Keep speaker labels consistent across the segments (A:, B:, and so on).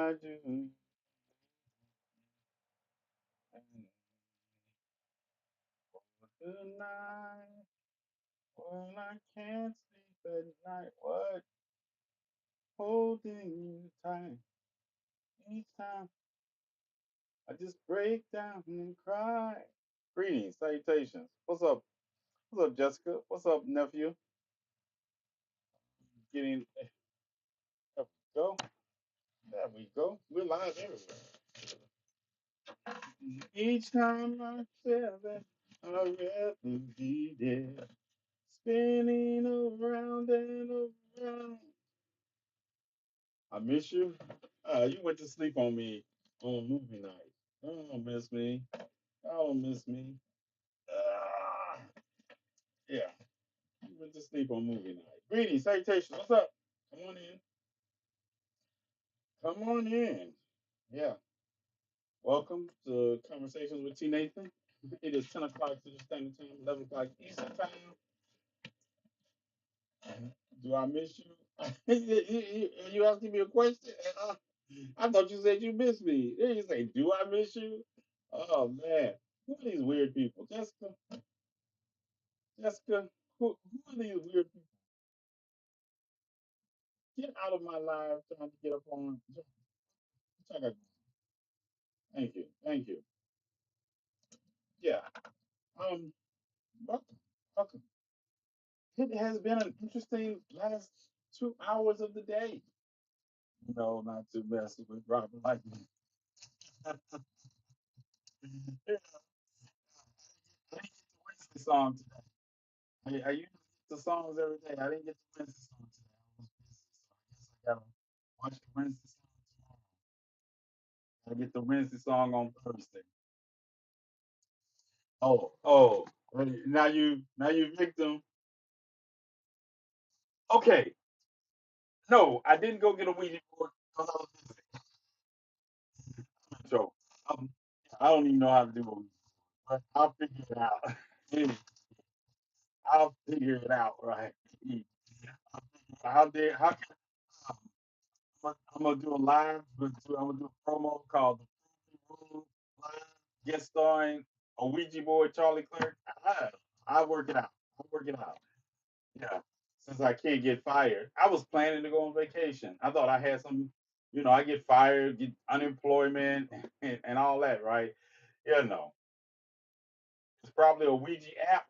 A: I do. Tonight, when I can't sleep at night, what holding you tight each time I just break down and cry. Greetings, salutations. What's up? What's up, Jessica? What's up, nephew? Getting there we go. There we go. We're live everywhere. Each time I feel that I'd rather be there, spinning around and around. I miss you. You went to sleep on me on movie night. Oh, miss me. Oh, miss me. Ah, yeah, you went to sleep on movie night. Greetings, salutations. What's up? Come on in. Come on in. Yeah. Welcome to Conversations with TNathan. It is 10 o'clock to the standard time, 11 o'clock Eastern time. Do I miss you? You asking me a question? I thought you said you miss me. Then you say, "Do I miss you?" Oh man, who are these weird people? Jessica, Jessica, who are these weird people? Get out of my life trying to get up on. Thank you, thank you. Yeah. Um. Welcome, welcome. It has been an interesting last 2 hours of the day. No, not to mess with Robert like me. Yeah, I didn't get the Wednesday song today. I usually get the songs every day. I didn't get the Wednesday song today. I was busy, so I guess I gotta watch the Wednesday song tomorrow. I get the Wednesday song on Thursday. Oh, now you victim. Okay, no, I didn't go get a Ouija board because I was busy. So um, I don't even know how to do a Ouija board, but I'll figure it out. I'll figure it out, right? How dare how can I'm gonna do a live, I'm gonna do a promo called the Room Live Guest Starring a Ouija board, Charlie Clerk. I work it out. I work it out. Yeah. Since I can't get fired, I was planning to go on vacation. I thought I had some, I get fired, get unemployment, and all that, right? Yeah, no. It's probably a Ouija app.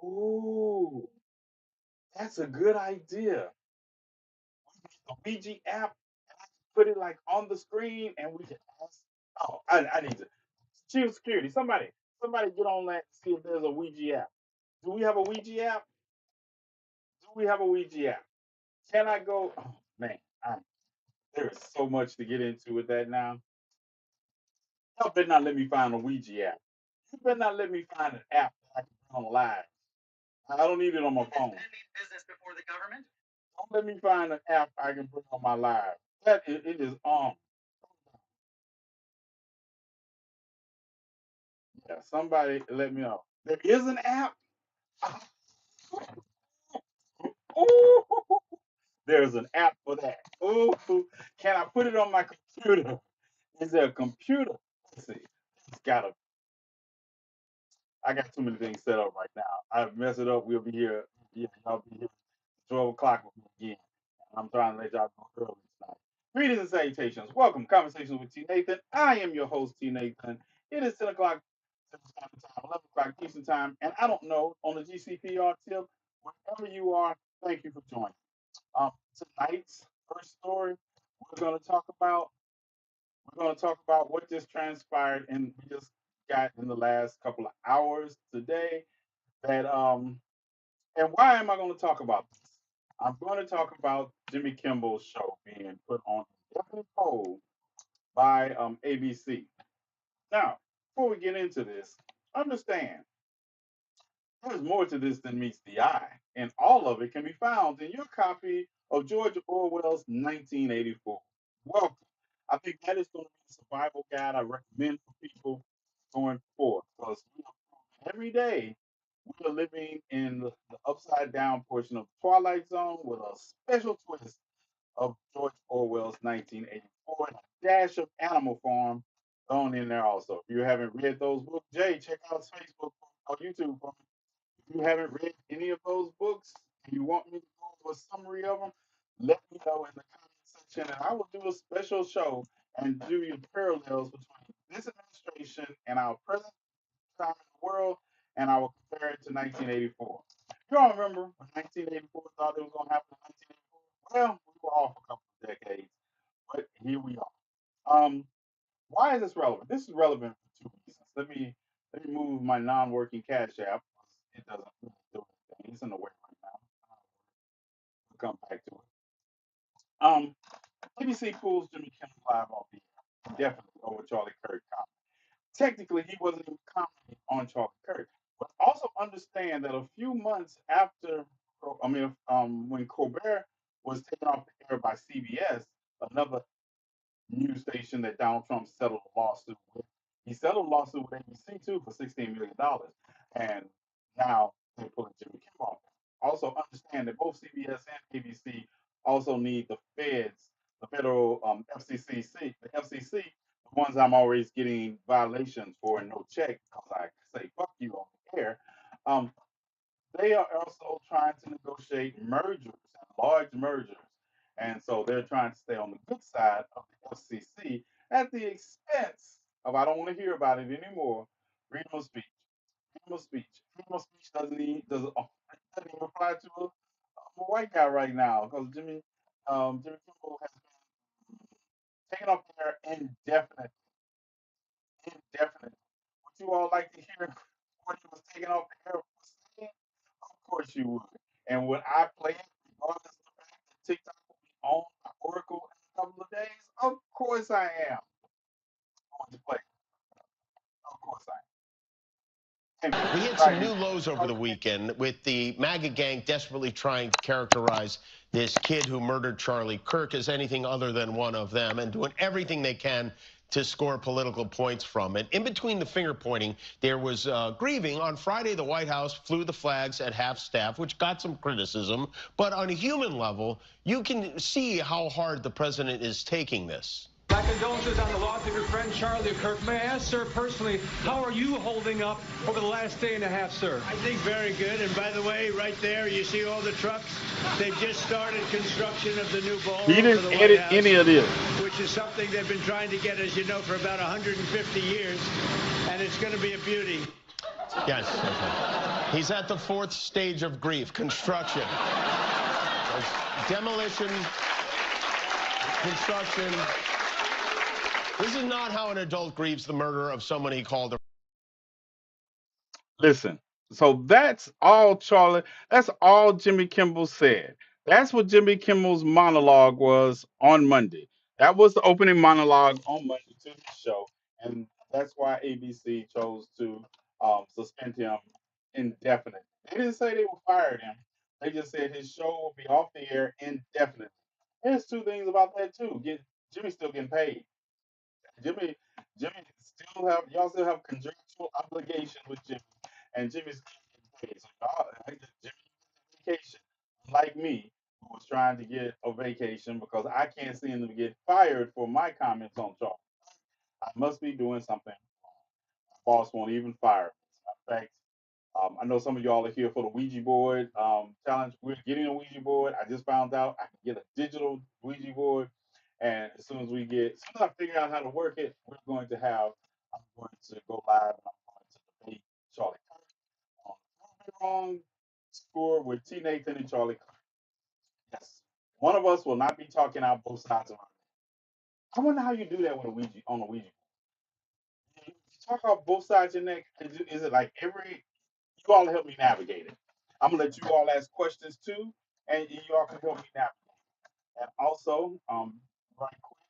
A: Ooh, that's a good idea. A Ouija app, put it like on the screen, and we can ask. Oh, I need to. Chief security, somebody get on that and see if there's a Ouija app. Do we have a Ouija app? Do we have a Ouija app? Can I go? Oh man, there is so much to get into with that now. Y'all better not let me find a Ouija app. You better not let me find an app that I can put on live. I don't need it on my phone. Business before the government. Don't let me find an app I can put on my live. It is on. Yeah, somebody let me know. There is an app. Ooh, there's an app for that. Ooh, can I put it on my computer? Is there a computer? Let's see. It's got a. I got too many things set up right now. I mess it up. We'll be here. Yeah, y'all be here 12 o'clock with me again. I'm trying to let y'all go early tonight. Greetings and salutations. Welcome to Conversations with TNathan. I am your host, TNathan. It is 10 o'clock Central Standard Time, 11 o'clock Eastern Time, and I don't know, on the GCPR tip, wherever you are, thank you for joining. Um, Tonight's first story we're going to talk about, what just transpired and we just got in the last couple of hours today. That And why am I going to talk about this? I'm going to talk about Jimmy Kimmel's show being put on a definite hold by ABC. Now, before we get into this, understand there's more to this than meets the eye, and all of it can be found in your copy of George Orwell's 1984. Welcome. I think that is going to be the survival guide I recommend for people going forward because every day we are living in the upside down portion of the Twilight Zone with a special twist of George Orwell's 1984 and a dash of Animal Farm thrown in there also. If you haven't read those books, Jay, check out his Facebook or YouTube for me. If you haven't read any of those books and you want me to go over a summary of them, let me know in the comment section and I will do a special show and do your parallels between this administration and our present time in the world, and I will compare it to 1984. You all remember when 1984 thought it was going to happen in 1984? Well, we were off a couple of decades, but here we are. Why is this relevant? This is relevant for two reasons. Let me move my non-working cash app. It doesn't really do anything. It's in the way right now. We'll come back to it. ABC fools Jimmy Kimmel live off the air. Definitely over Charlie Kirk comment. Technically, he wasn't even commenting on Charlie Kirk. But also understand that a few months after, when Colbert was taken off the air by CBS, another news station that Donald Trump settled a lawsuit with. He settled a lawsuit with ABC too for $16 million, and now they're pulling Jimmy Kimmel off. Also understand that both CBS and ABC also need the feds, the federal the FCC, the ones I'm always getting violations for and no check because I say fuck you on the air. Um, they are also trying to negotiate mergers and large mergers. And so they're trying to stay on the good side of the FCC at the expense of, I don't want to hear about it anymore, freedom of speech. Freedom of speech. Freedom of speech doesn't even apply to a white guy right now because Jimmy Kimmel has been taken off the air indefinitely. Would you all like to hear what he was taken off the air for saying? Of course you would. And would I play it regardless of the fact that TikTok will be owned by Oracle in a couple of days? Of course I am going to play it. Of course I am.
B: We hit
A: Right
B: some new
A: here.
B: lows over the weekend with the MAGA gang desperately trying to characterize this kid who murdered Charlie Kirk as anything other than one of them and doing everything they can to score political points from it. In between the finger pointing, there was grieving. On Friday, the White House flew the flags at half staff, which got some criticism. But on a human level, you can see how hard the president is taking this.
C: My condolences on the loss of your friend Charlie Kirk. May I ask, sir, personally, how are you holding up over the last day and a half, sir?
D: I think very good. And by the way, right there, you see all the trucks? They've just started construction of the new ballroom.
A: He didn't edit any of this.
D: Which is something they've been trying to get, as you know, for about 150 years. And it's going to be a beauty.
B: Yes. He's at the fourth stage of grief, construction. There's demolition, construction. This is not how an adult grieves the murder of someone he called a...
A: Listen, so that's all Charlie, that's all Jimmy Kimmel said. That's what Jimmy Kimmel's monologue was on Monday. That was the opening monologue on Monday to his show. And that's why ABC chose to suspend him indefinitely. They didn't say they would fire him. They just said his show will be off the air indefinitely. There's two things about that too. Jimmy's still getting paid. Jimmy, Jimmy still have y'all still have contractual obligation with Jimmy, and Jimmy's getting paid. So Jimmy vacation, like me, who was trying to get a vacation because I can't seem to get fired for my comments on Charles. I must be doing something wrong. My boss won't even fire me. In fact, I know some of y'all are here for the Ouija board challenge. We're getting a Ouija board. I just found out I can get a digital Ouija board. And as soon as I figure out how to work it, I'm going to go live and I'm going to debate Charlie Kirk on the wrong score with TNathan and Charlie Kirk. Yes. One of us will not be talking out both sides of our neck. I wonder how you do that with a Ouija on a Ouija board. You talk out both sides of your neck. Is it like you all help me navigate it? I'm gonna let you all ask questions too, and you all can help me navigate. And also, right quick,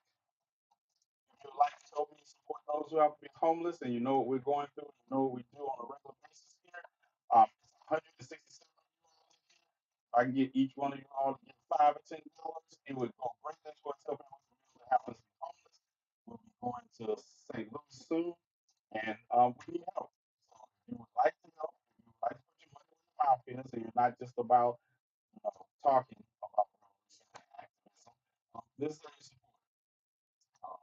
A: if you'd like to help me support those who have been homeless and you know what we're going through, you know what we do on a regular basis here, it's 167 of you all in here. If I can get each one of you all to get $5 or $10, it would go greatly towards helping with the people that happen to be homeless. We'll be going to St. Louis soon, and we need help. So if you would like to help, if you would like to put your money where your mouth is, so you're not just about talking about revolution and activism, This is how you support.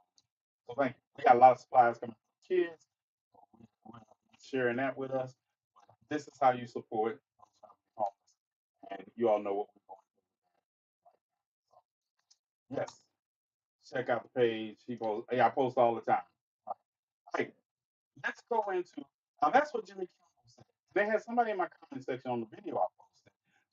A: So thank you. We got a lot of supplies coming from kids. We're sharing that with us. This is how you support homeless. And you all know what we're going through. Yes. Check out the page. I post all the time. All right. Let's go into now. That's what Jimmy Kimmel said. They had somebody in my comment section on the video I posted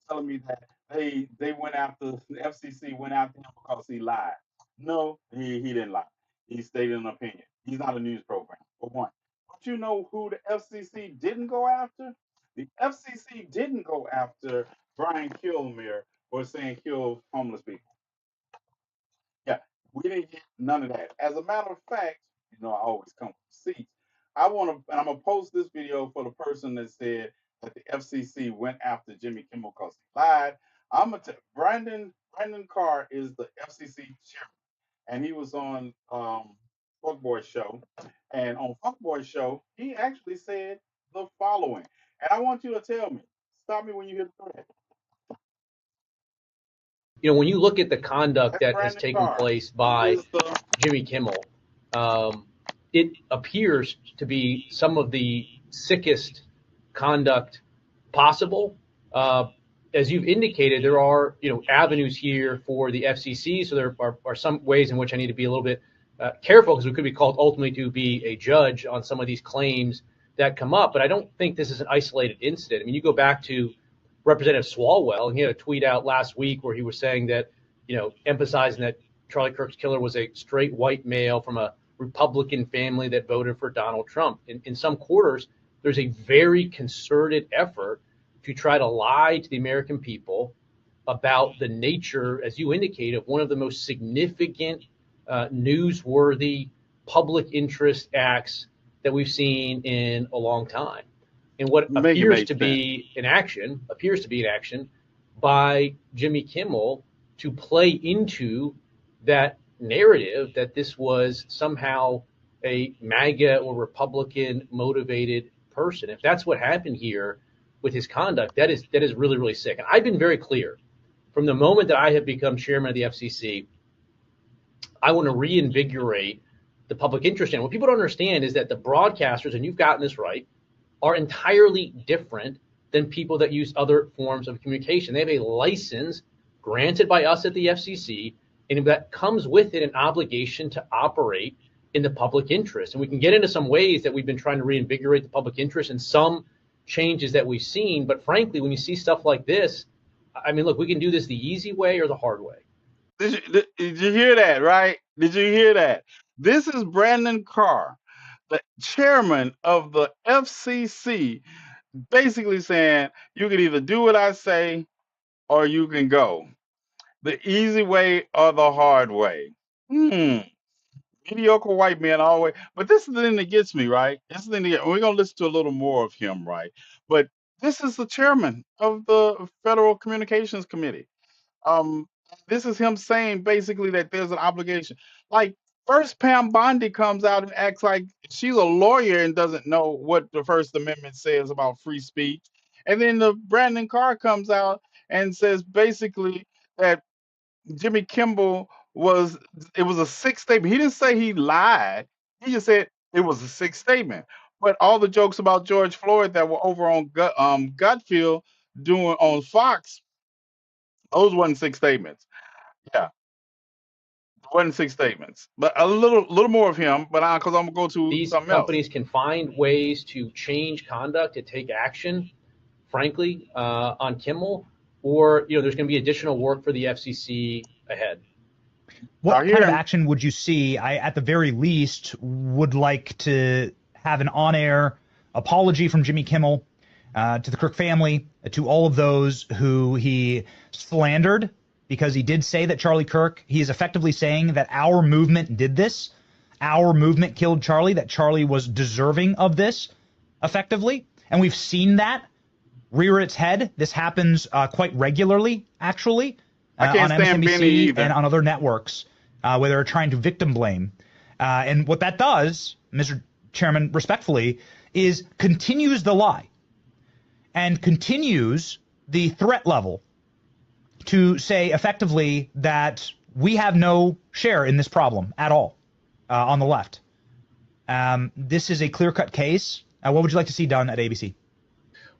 A: telling me that they went after the FCC went after him because he lied. No, he didn't lie. He stated an opinion. He's not a news program. For one, but you know who the FCC didn't go after? The FCC didn't go after Brian Kilmer for saying kill homeless people. Yeah, we didn't get none of that. As a matter of fact, you know, I always come with receipts. And I'm gonna post this video for the person that said that the FCC went after Jimmy Kimmel because he lied. I'm gonna tell Brandon Carr is the FCC chairman, and he was on Fuckboy show, and on Fuckboy show he actually said the following, and I want you to tell me. Stop me when you hear the thread.
E: You know, when you look at the conduct
A: That's
E: that has
A: Brandon
E: taken
A: Carr.
E: place
A: He
E: by
A: is the
E: Jimmy Kimmel, it appears to be some of the sickest conduct possible. As you've indicated, there are avenues here for the FCC, so there are some ways in which I need to be a little bit careful because we could be called ultimately to be a judge on some of these claims that come up. But I don't think this is an isolated incident. I mean, you go back to Representative Swalwell, and he had a tweet out last week where he was saying that, emphasizing that Charlie Kirk's killer was a straight white male from a Republican family that voted for Donald Trump. In some quarters, there's a very concerted effort to try to lie to the American people about the nature, as you indicate, of one of the most significant, newsworthy public interest acts that we've seen in a long time. And what appears to be an action by Jimmy Kimmel to play into that narrative that this was somehow a MAGA or Republican motivated person. If that's what happened here with his conduct, that is really, really sick. And I've been very clear from the moment that I have become chairman of the FCC, I want to reinvigorate the public interest. And what people don't understand is that the broadcasters, and you've gotten this right, are entirely different than people that use other forms of communication. They have a license granted by us at the FCC, and that comes with it an obligation to operate in the public interest. And we can get into some ways that we've been trying to reinvigorate the public interest and some changes that we've seen. But frankly, when you see stuff like this, I mean, look, we can do this the easy way or the hard way.
A: Did you hear that, right? Did you hear that? This is Brandon Carr, the chairman of the FCC, basically saying you can either do what I say or you can go. The easy way or the hard way. Mediocre white men always. But this is the thing that gets me, right? This is the thing that we're going to listen to a little more of him, right? But this is the chairman of the Federal Communications Committee. This is him saying basically that there's an obligation. Like first Pam Bondi comes out and acts like she's a lawyer and doesn't know what the First Amendment says about free speech. And then the Brandon Carr comes out and says basically that Jimmy Kimmel was a sick statement. He didn't say he lied. He just said it was a sick statement. But all the jokes about George Floyd that were over on Gutfield doing on Fox, those wasn't sick statements. Yeah, wasn't six statements, but a little more of him. But because I'm gonna go to
E: these
A: something
E: companies
A: else.
E: can find ways to change conduct, to take action, frankly, on Kimmel, or there's going to be additional work for the FCC ahead.
F: What kind of action would you see? I, at the very least, would like to have an on-air apology from Jimmy Kimmel to the Kirk family, to all of those who he slandered, because he did say that Charlie Kirk, he is effectively saying that our movement did this, our movement killed Charlie, that Charlie was deserving of this, effectively. And we've seen that rear its head. This happens quite regularly, actually, on MSNBC and on other networks where they're trying to victim blame. And what that does, Mr. Chairman, respectfully, is continues the lie and continues the threat level to say effectively that We have no share in this problem at all on the left. This is a clear-cut case. What would you like to see done at ABC?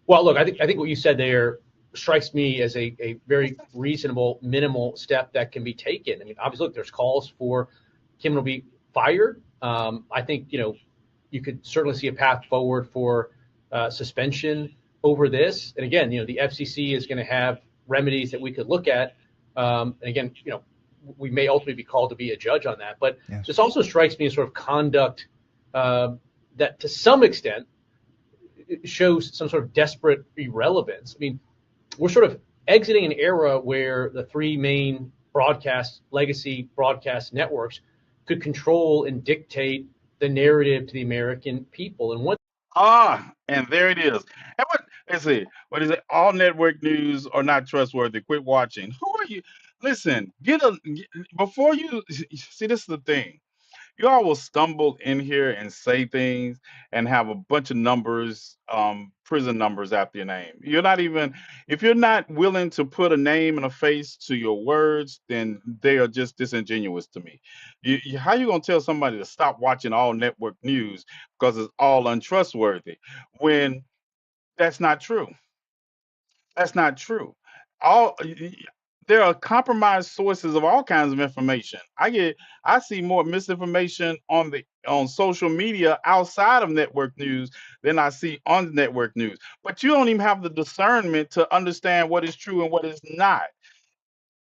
E: Well, look, I think what you said there strikes me as a very reasonable, minimal step that can be taken. I mean, obviously, look, there's calls for Kim to be fired. I think, you could certainly see a path forward for suspension over this. And again, the FCC is going to have remedies that we could look at. And again, we may ultimately be called to be a judge on that. But
F: yes,
E: this also strikes me as sort of conduct that to some extent shows some sort of desperate irrelevance. I mean, we're sort of exiting an era where the three main legacy broadcast networks could control and dictate the narrative to the American people. And
A: And there it is. And let's see, what is it? All network news are not trustworthy. Quit watching. Who are you? Listen, before you see, this is the thing. You all will stumble in here and say things and have a bunch of numbers, prison numbers after your name. If you're not willing to put a name and a face to your words, then they are just disingenuous to me. How you gonna tell somebody to stop watching all network news because it's all untrustworthy when that's not true? That's not true. All There are compromised sources of all kinds of information. I see more misinformation on social media outside of network news than I see on network news. But you don't even have the discernment to understand what is true and what is not.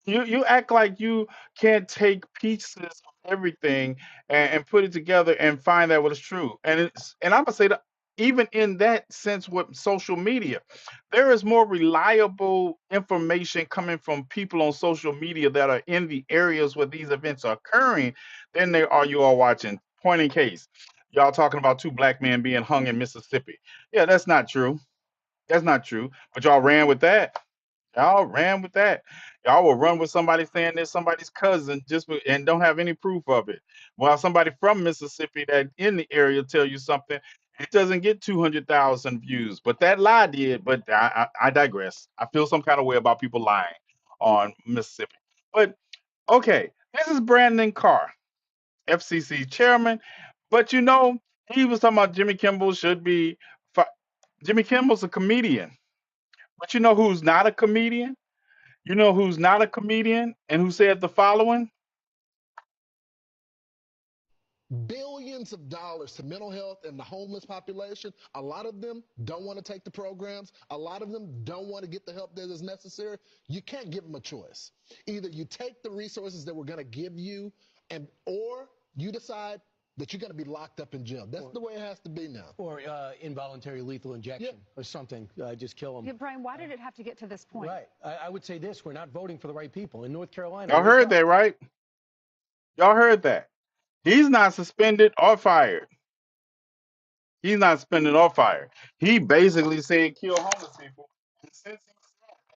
A: You act like you can't take pieces of everything and put it together and find out what is true. And I'm gonna say that even in that sense with social media, there is more reliable information coming from people on social media that are in the areas where these events are occurring than they are you all watching. Point in case, y'all talking about two black men being hung in Mississippi. Yeah, that's not true. That's not true. But y'all ran with that. Y'all ran with that. Y'all will run with somebody saying they're somebody's cousin and don't have any proof of it. While somebody from Mississippi that in the area tell you something, it doesn't get 200,000 views. But that lie did. But I digress. I feel some kind of way about people lying on Mississippi. But okay, this is Brandon Carr, FCC chairman. But he was talking about Jimmy Kimmel should be. Jimmy Kimmel's a comedian. But you know who's not a comedian? You know who's not a comedian and who said the following?
G: Billions of dollars to mental health and the homeless population. A lot of them don't want to take the programs. A lot of them don't want to get the help that is necessary. You can't give them a choice. Either you take the resources that we're going to give you or you decide that you're going to be locked up in jail. That's the way it has to be now.
H: Or involuntary lethal injection or something. Just kill them.
I: Yeah, Brian, why did it have to get to this point?
H: Right. I would say this. We're not voting for the right people. In North Carolina.
A: Y'all heard that, right? Y'all heard that. He's not suspended or fired. He's not suspended or fired. He basically said kill homeless people. And since he said that,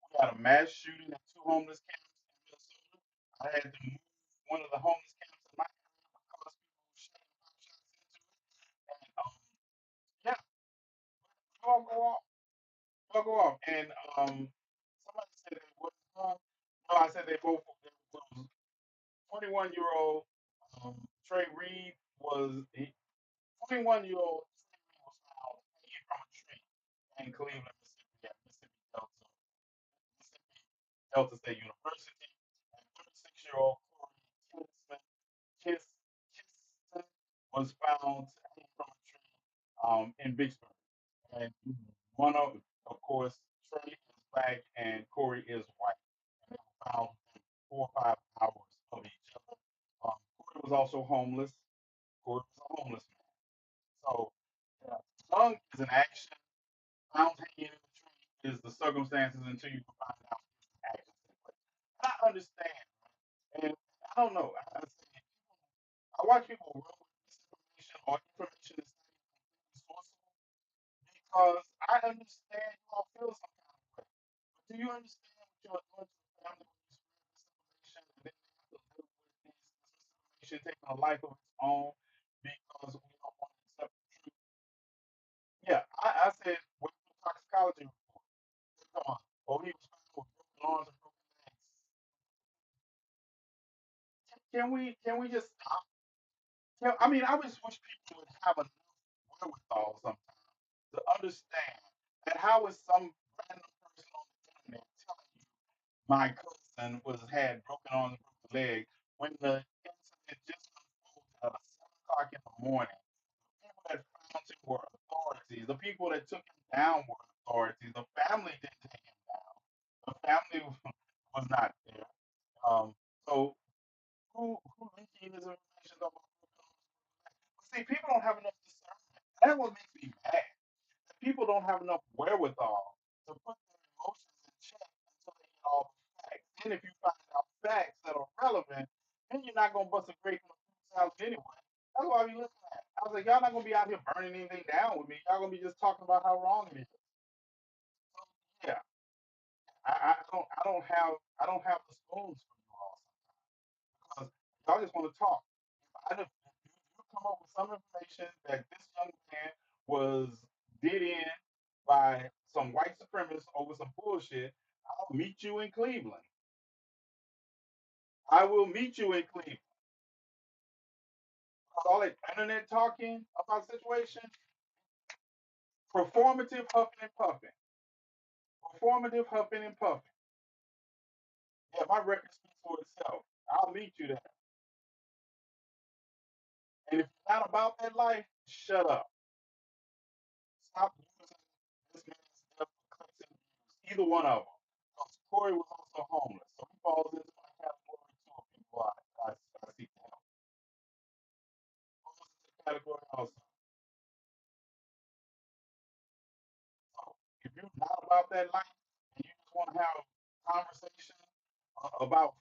A: we got a mass shooting at two homeless camps in Minnesota. I had to move one of the homeless camps in my area because people were shooting pop shots into it. And yeah, you all go off. You all go off. And somebody said they wasn't done. No, I said they both was 21-year-old Trey Reed was 21-year-old Trey Reed was found hanging from a tree in Cleveland, Mississippi, at Mississippi Delta State University. And 36-year-old Corey Kiss was found hanging from a tree in Vicksburg. And of course, Trey is black and Corey is white. And they were found within 4 or 5 hours of each other. Corey was also homeless. Corey was a homeless man. So, young is an action. Found hanging in the tree is the circumstances until you can find out if the actions take place. And I understand, and I don't know. I watch people run with misinformation or information that's not even completely sourceable because I understand you all feel some kind of way. But do you understand what you're doing to the family when you spread misinformation and then they have to live with this misinformation taking a life of its own because we don't want to accept the truth? Yeah, I said, what's the toxicology report? Come on. Oh, he was found with broken arms and broken legs. Can we just stop? I mean, I just wish people would have enough wherewithal sometimes to understand that how is some random person on the internet telling you my cousin was had broken arm and broken leg when the incident just unfolded at 7 o'clock in the morning. The people that found him were authorities. The people that took him down were authorities. The family didn't take him down. The family was not there. So who leaking his information about broken arms? See, people don't have enough discernment. That's what makes me mad. That people don't have enough wherewithal to put their emotions in check until they get all the facts. Then if you find out facts that are relevant, then you're not gonna bust a grape in a fruit salad anyway. That's what I be looking at. I was like, y'all not gonna be out here burning anything down with me. Y'all gonna be just talking about how wrong it is. So yeah, I don't have the spoons for you all because y'all just want to talk. If you come up with some information that this young man was did in by some white supremacists over some bullshit, I'll meet you in Cleveland. I will meet you in Cleveland. All that internet talking about the situation, performative huffing and puffing. Performative huffing and puffing. Yeah, my record speaks for itself. I'll meet you there. And if you're not about that life, shut up. Stop using this man's death for clicks and views. Either one of them. Because Corey was also homeless, so he falls into my category too of people I seek to help. Falls into the category also. So if you're not about that life and you just want to have conversation about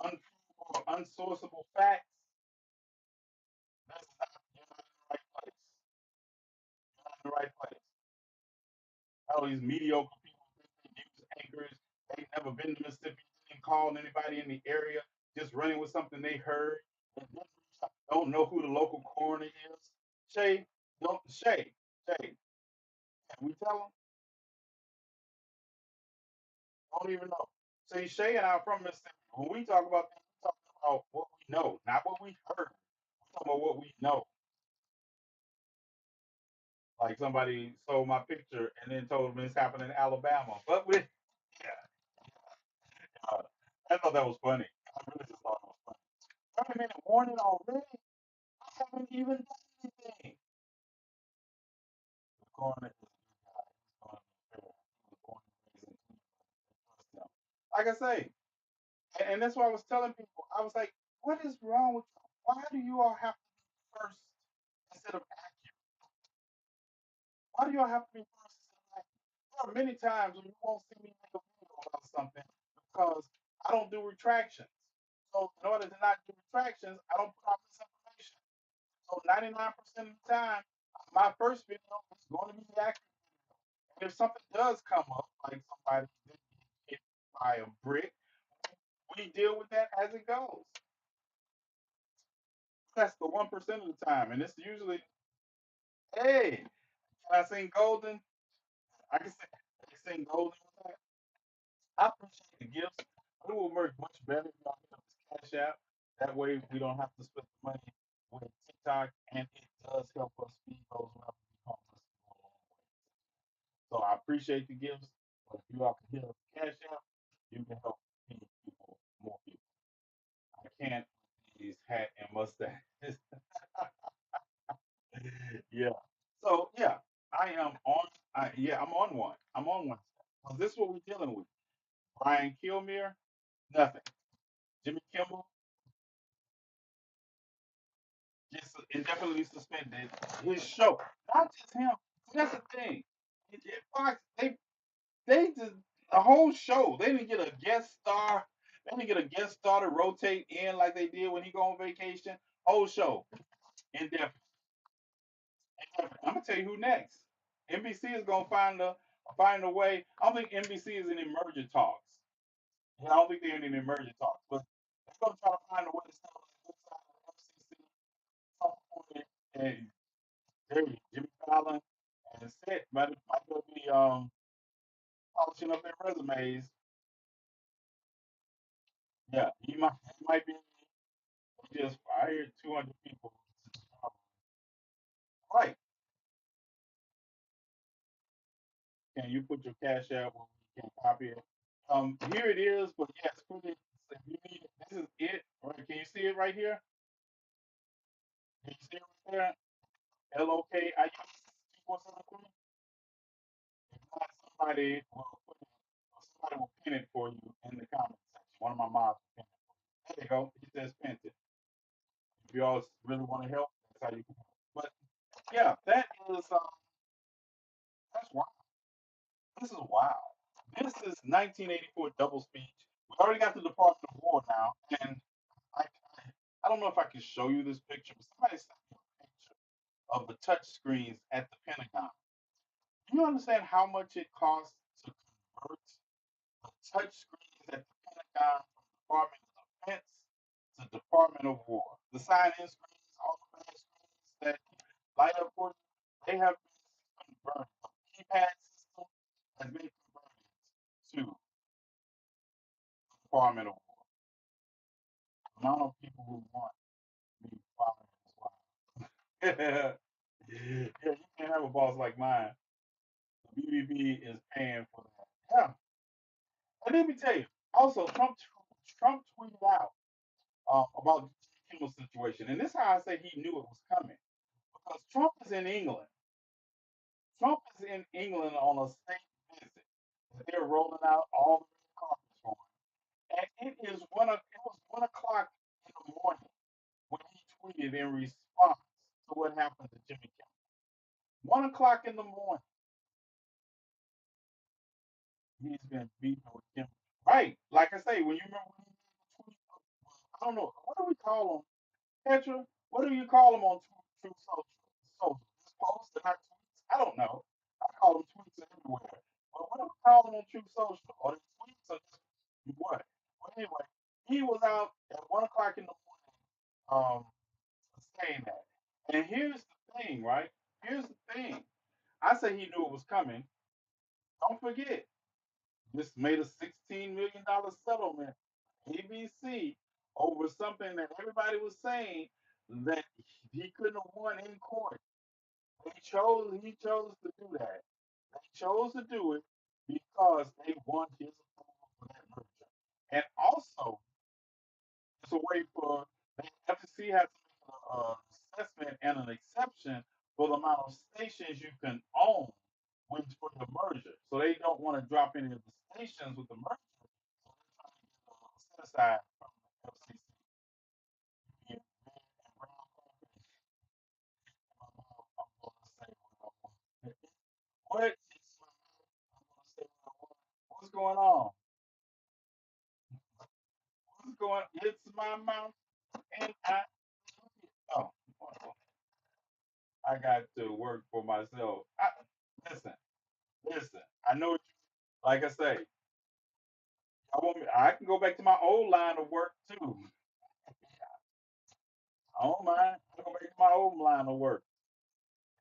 A: unprovable or unsourceable facts, you're not in the right place. You're not in the right place. All these mediocre people, news anchors, they've never been to Mississippi, didn't call anybody in the area, just running with something they heard, and don't know who the local coroner is. Shay, don't Shay, can we tell them? Don't even know. See, Shay and I are from Mississippi. When we talk about things, we talk about what we know, not what we heard. We talk about what we know. Like somebody stole my picture and then told me it's happening in Alabama. But we, yeah, uh, I thought that was funny. I really just thought it was funny. 30-minute warning already? I haven't even done anything. The coroner is a good guy. He's going to be fair. He was born and raised in Cleveland. Trust him. Like I say, and that's why I was telling people, I was like, what is wrong with you? Why do you all have to be first instead of accurate? Why do you all have to be first instead of accurate? There are many times when you won't see me make a video about something because I don't do retractions. So in order to not do retractions, I don't put out misinformation. So 99% of the time, my first video is going to be the accurate video. And if something does come up, like somebody did get hit by a brick, we deal with that as it goes. That's the 1% of the time. And it's usually, hey, can I sing Golden? I can sing Golden with that. I appreciate the gifts. It will work much better if y'all hit up this Cash App. That way we don't have to spend the money with TikTok, and it does help us feed those who have to be homeless to go a long way. So I appreciate the gifts, but if you all can hit up the Cash App, you can help feed people, more people. I can't with these hat and mustaches. Yeah. So yeah, I am on. I'm on one. I'm on one. So this is what we're dealing with. Brian Kilmear, nothing. Jimmy Kimmel gets indefinitely suspended. His show, not just him. That's the thing. Fox, they just the whole show. They didn't get a guest star. They didn't get a guest star to rotate in like they did when he go on vacation. Whole show indefinitely. I'm gonna tell you who next. NBC is gonna find a way. I don't think NBC is in emergent talks. I don't think they're in an emergent talks, but they're gonna try to find a way to stay on the good side of the FCC. Some point, and there you Jimmy Fallon and Set might go be polishing up their resumes. Yeah, he might be. We just fired 200 people. Right. Can you put your cash out where we can copy it? Here it is, but yes, put it. If you need it, this is it. Right? Can you see it right here? Can you see it right there? LOKIS 2473. If not, somebody will pin it for you in the comment section. One of my mods will pin it for you. There you go. It says pinned it. If you all really want to help, that's how you can help. But yeah, that's wild. This is wild. This is 1984 double speech. We already got the Department of War now, and I, I don't know if I can show you this picture, but somebody sent me a picture of the touch screens at the Pentagon. Do you understand how much it costs to convert the touch screens at the Pentagon from the Department of Defense to Department of War? The sign-in screens, all the bad screens that light up for you, they have been converted. The keypad system has been converted to Department of War. The amount of people who want me fired as well. Yeah, you can't have a boss like mine. The BBB is paying for that. Yeah, and let me tell you. Also, Trump tweeted out about the Kimmel situation, and this is how I say he knew it was coming because Trump is in England. Trump is in England on a state visit. They're rolling out all the red carpets for him, and it was 1 o'clock in the morning when he tweeted in response to what happened to Jimmy Kimmel. 1 o'clock in the morning, he's been beaten with Kimmel. Right, like I say, when you remember when he made the tweet, I don't know what do we call them, Petra? What do you call them on True Social? Social, just posts and not tweets. I don't know. I call them tweets everywhere. But what do we call them on True Social? Or the tweets or just what? Well, anyway, he was out at 1 o'clock in the morning, saying that. And here's the thing, right? Here's the thing. I say he knew it was coming. Don't forget, this made a $16 million settlement, ABC, over something that everybody was saying that he couldn't have won in court. He chose to do that. They chose to do it because they want his approval for that merger. And also, it's a way for the FCC has to make an assessment and an exception for the amount of stations you can own when for the merger. So they don't want to drop any of the stations with the merger. So they're trying to get a set aside from the FCC. Yeah, red and brown carpet. I'm going to say what I want. What is my I'm going to say what I want. What's going on? What's going? It's my mouth, and oh, I got to work for myself. Listen, listen. I know what you. Like I say, I can go back to my old line of work too. I don't mind. I go back to my old line of work.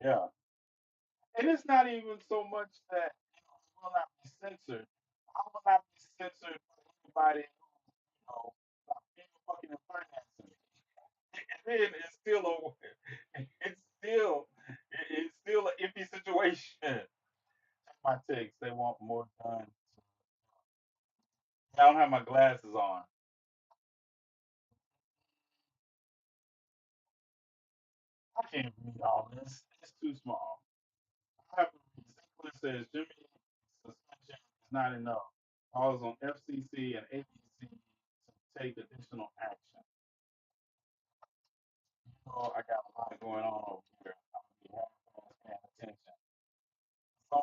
A: Yeah, and it's not even so much that I will not be censored. I will not be censored by anybody who even fucking financing me. And then it's still an iffy situation. My takes, they want more done. I don't have my glasses on. I can't read all this. It's too small. I have to read. Simply says Jimmy suspension is not enough. Calls on FCC and ABC to take additional action. I got a lot going on over here. I'm gonna be half paying attention. So,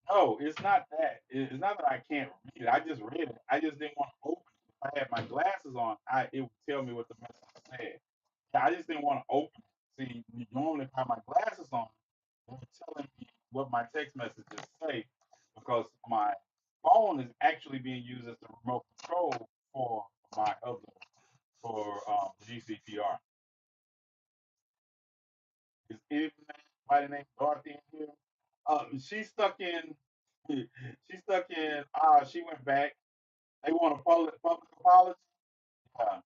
A: no, it's not that. It's not that I can't read it. I just read it. I just didn't want to open it. If I had my glasses on, it would tell me what the message said. Yeah, I just didn't want to open it. See, normally if I have my glasses on, they're telling me what my text messages say because my phone is actually being used as the remote control for my other GCPR. Is anybody named Dorothy in here? She's stuck in. She's stuck in. She went back. They want a public apology. Yeah,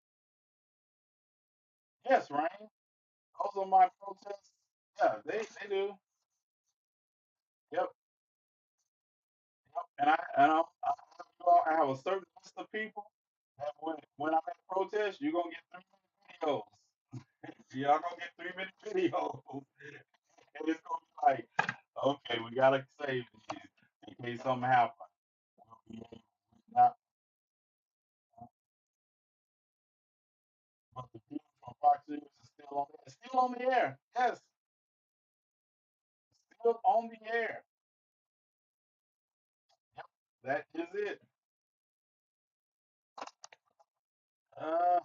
A: Yes, Rain. Those are my protests. Yeah, they do. Yep, yep. I have a certain list of people that when I'm at protest, you're gonna get 3 minute videos. Y'all gonna get 3 minute videos, and it's gonna be like, okay, we gotta save these in case something happens. We'll be able not, but the people from Fox News is still on. It's still on the air. Yes, still on the air. Yep, that is it. Uh,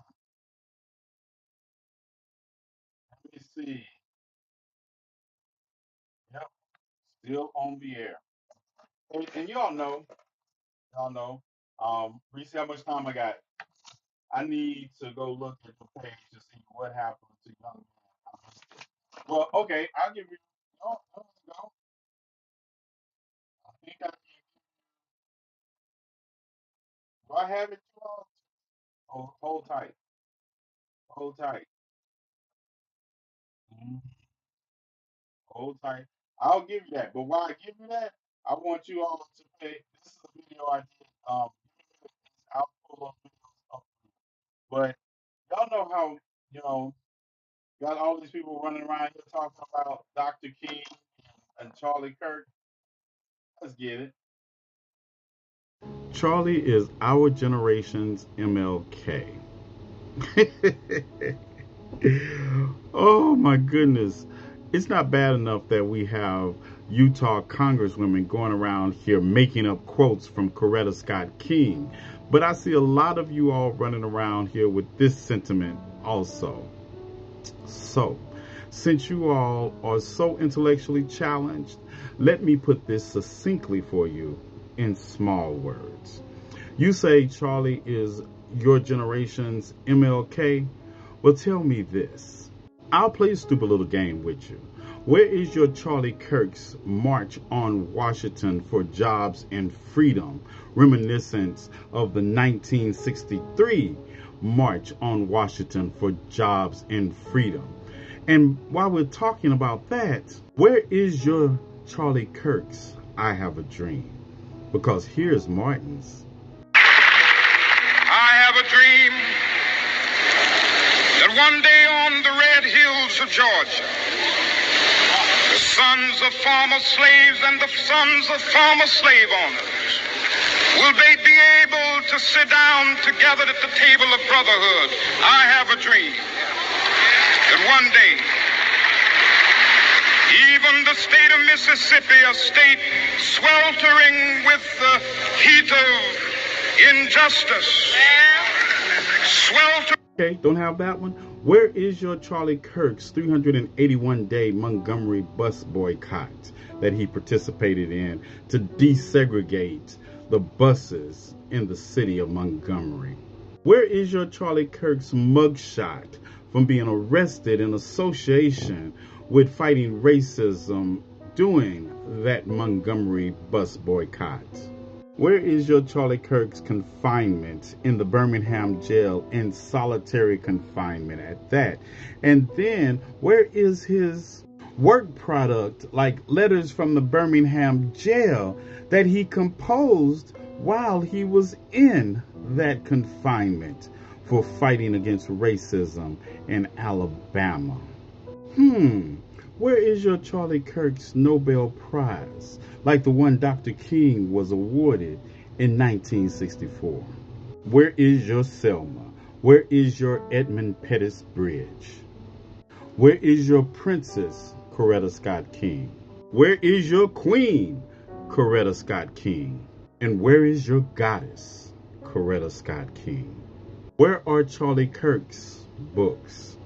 A: let me see. Yep, still on the air. And y'all know. Reese, how much time I got? I need to go look at the page to see what happened to young man. I missed it. Well, okay, I'll give you. Oh, there you go. I think I do. I have it? Hold tight. Hold tight. Mhm. Hold tight. I'll give you that. But while I give you that, I want you all to pay. This is a video I did. I'll pull those videos up. But y'all know how you know got all these people running around here talking about Dr. King and Charlie Kirk. Let's get it. Charlie is our generation's MLK. Oh my goodness. It's not bad enough that we have Utah congresswomen going around here making up quotes from Coretta Scott King. But I see a lot of you all running around here with this sentiment also. So, since you all are so intellectually challenged, let me put this succinctly for you in small words. You say Charlie is your generation's MLK? Well, tell me this. I'll play a stupid little game with you. Where is your Charlie Kirk's March on Washington for Jobs and Freedom, reminiscent of the 1963 March on Washington for Jobs and Freedom? And while we're talking about that, where is your Charlie Kirk's I Have a Dream? Because here's Martin's.
J: I have a dream that one day on the red hills of Georgia, the sons of former slaves and the sons of former slave owners will they be able to sit down together at the table of brotherhood. I have a dream that one day even the state of Mississippi, a state sweltering with the heat of injustice,
A: Okay, don't have that one. Where is your Charlie Kirk's 381-day Montgomery bus boycott that he participated in to desegregate the buses in the city of Montgomery? Where is your Charlie Kirk's mugshot from being arrested in association with fighting racism during that Montgomery bus boycott? Where is your Charlie Kirk's confinement in the Birmingham jail, in solitary confinement at that? And then where is his work product, like letters from the Birmingham jail that he composed while he was in that confinement for fighting against racism in Alabama? Where is your Charlie Kirk's Nobel Prize, like the one Dr. King was awarded in 1964? Where is your Selma? Where is your Edmund Pettus Bridge? Where is your Princess, Coretta Scott King? Where is your Queen, Coretta Scott King? And where is your Goddess, Coretta Scott King? Where are Charlie Kirk's books?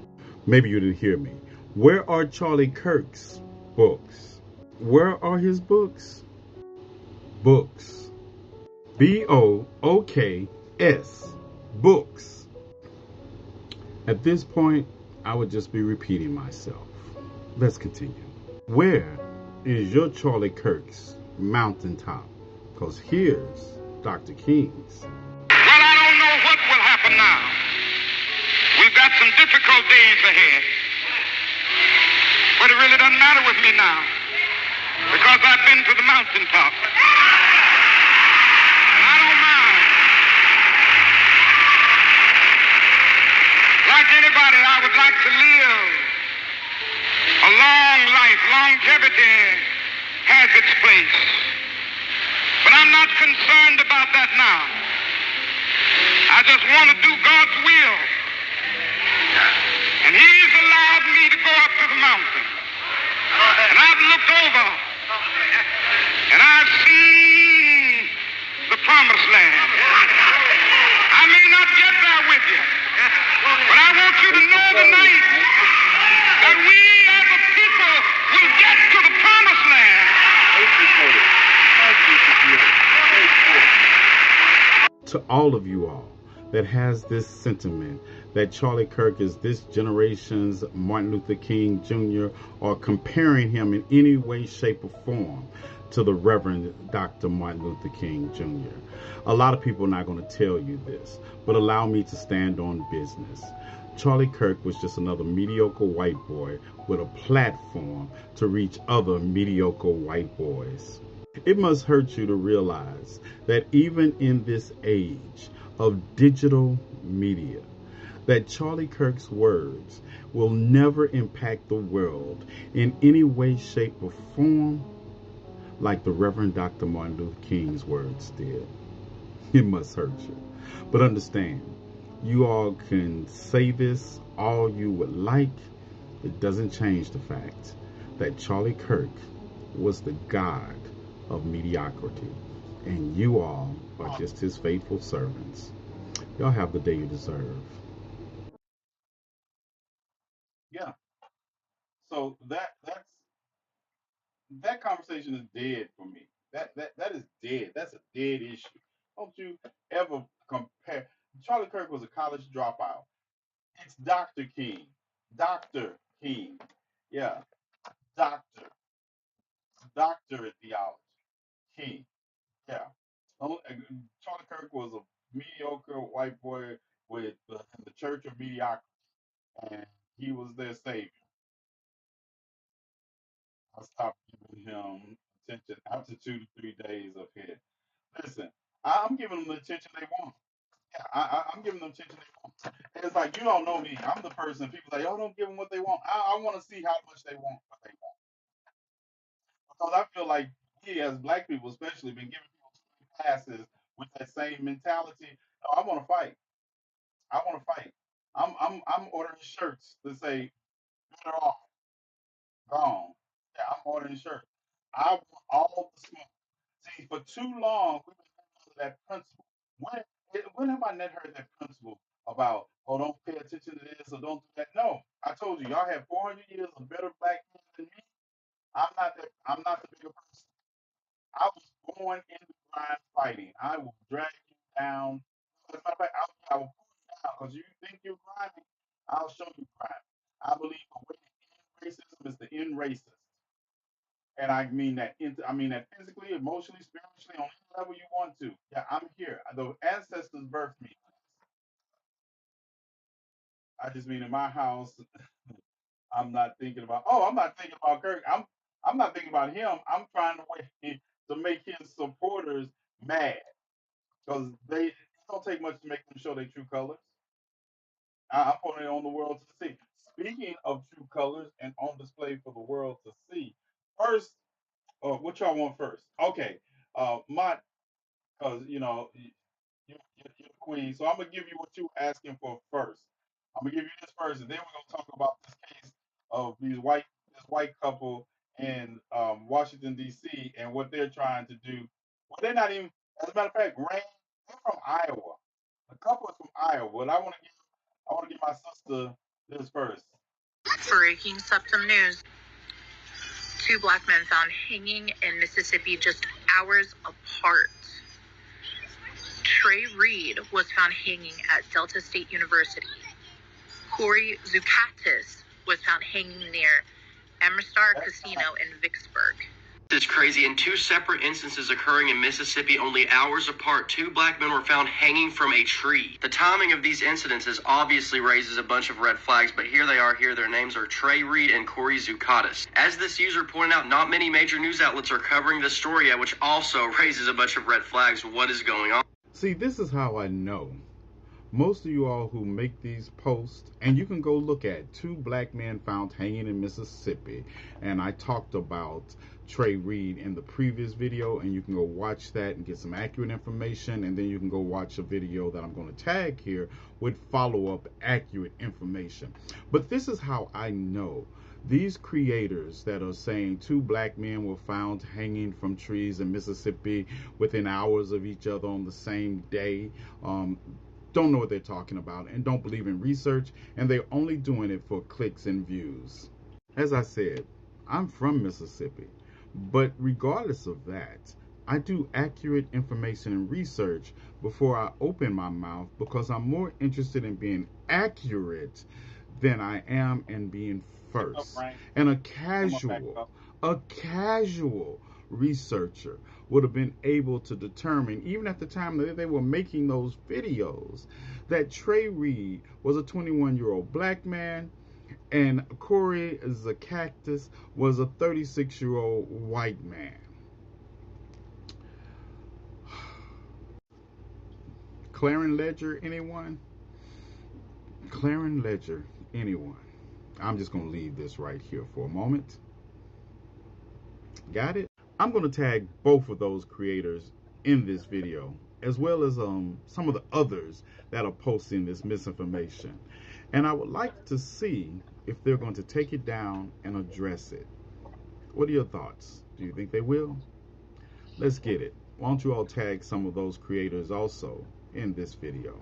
A: Maybe you didn't hear me. Where are Charlie Kirk's books? Where are his books? Books. B-O-O-K-S. Books. At this point, I would just be repeating myself. Let's continue. Where is your Charlie Kirk's mountaintop? Because here's Dr. King's.
J: Well, I don't know what will happen now. Will You've got some difficult days ahead. But it really doesn't matter with me now, because I've been to the mountaintop. I don't mind. Like anybody, I would like to live a long life. Longevity has its place. But I'm not concerned about that now. I just want to do God's will. And He's allowed me to go up to the mountain. And I've looked over and I've seen the promised land. I may not get there with you, but I want you to know tonight that we as a people will get to the promised land.
A: To all of you all that has this sentiment that Charlie Kirk is this generation's Martin Luther King Jr. or comparing him in any way, shape, or form to the Reverend Dr. Martin Luther King Jr. A lot of people are not going to tell you this, but allow me to stand on business. Charlie Kirk was just another mediocre white boy with a platform to reach other mediocre white boys. It must hurt you to realize that even in this age of digital media, that Charlie Kirk's words will never impact the world in any way, shape, or form like the Reverend Dr. Martin Luther King's words did. It must hurt you. But understand, you all can say this all you would like. It doesn't change the fact that Charlie Kirk was the god of mediocrity, and you all are just his faithful servants. Y'all have the day you deserve. Yeah. So that conversation is dead for me. That is dead. That's a dead issue. Don't you ever compare. Charlie Kirk was a college dropout. It's Dr. King. Dr. King. Yeah. Doctor. Doctor in theology. King. Yeah. Charlie Kirk was a mediocre white boy with the Church of Mediocrity, and he was their savior. I stopped giving him attention after 2 to 3 days of hit. Listen, I'm giving them the attention they want. Yeah, I'm giving them the attention they want. And it's like, you don't know me. I'm the person people say, oh, don't give them what they want. I want to see how much they want what they want. Because I feel like we as black people especially been giving people passes with that same mentality. No, I want to fight. I want to fight. I'm ordering shirts that say better off, gone. Yeah, I'm ordering shirts. I want all the smoke. See, for too long we've been under that principle. When have I not heard that principle about, oh, don't pay attention to this or don't do that? No, I told you, y'all have 400 years of better black men than me. I'm not the bigger person. I was born in the grind fighting. I will drag you down. As a matter of fact, I will pull you down because you think you're grinding. I'll show you grinding. I believe the way to end racism is to end racist. And I mean that physically, emotionally, spiritually, on any level you want to. Yeah, I'm here. The ancestors birthed me. I just mean in my house, I'm not thinking about. Oh, I'm not thinking about Kirk. I'm not thinking about him. I'm trying to wait to make his supporters mad because they it don't take much to make them show their true colors. I'm putting it on the world to see. Speaking of true colors and on display for the world to see, first, what y'all want first? Okay, my because you're the queen. So I'm gonna give you what you're asking for first. I'm gonna give you this first, and then we're gonna talk about this case of this white couple in Washington D.C. and what they're trying to do. Well, they're not even. As a matter of fact, they're from Iowa. The couple is from Iowa. But I want to give my sister this first.
K: Breaking Septum News. Two black men found hanging in Mississippi just hours apart. Trey Reed was found hanging at Delta State University. Corey Zukatis was found hanging near Amstar Casino in Vicksburg.
B: It's crazy. In two separate instances occurring in Mississippi only hours apart, two black men were found hanging from a tree. The timing of these incidences obviously raises a bunch of red flags, but here they are here. Their names are Trey Reed and Corey Zukatis. As this user pointed out, not many major news outlets are covering this story yet, which also raises a bunch of red flags. What is going on?
A: See, this is how I know. Most of you all who make these posts, and you can go look at two black men found hanging in Mississippi, and I talked about Trey Reed in the previous video, and you can go watch that and get some accurate information, and then you can go watch a video that I'm going to tag here with follow-up accurate information. But this is how I know. These creators that are saying two black men were found hanging from trees in Mississippi within hours of each other on the same day, don't know what they're talking about and don't believe in research, and they're only doing it for clicks and views. As I said, I'm from Mississippi, but regardless of that, I do accurate information and research before I open my mouth, because I'm more interested in being accurate than I am in being first. And a casual researcher would have been able to determine, even at the time that they were making those videos, that Trey Reed was a 21-year-old black man and Corey Zukatis was a 36-year-old white man. Clarence Ledger, anyone? Clarence Ledger, anyone? I'm just going to leave this right here for a moment. Got it? I'm going to tag both of those creators in this video, as well as some of the others that are posting this misinformation. And I would like to see if they're going to take it down and address it. What are your thoughts? Do you think they will? Let's get it. Why don't you all tag some of those creators also in this video?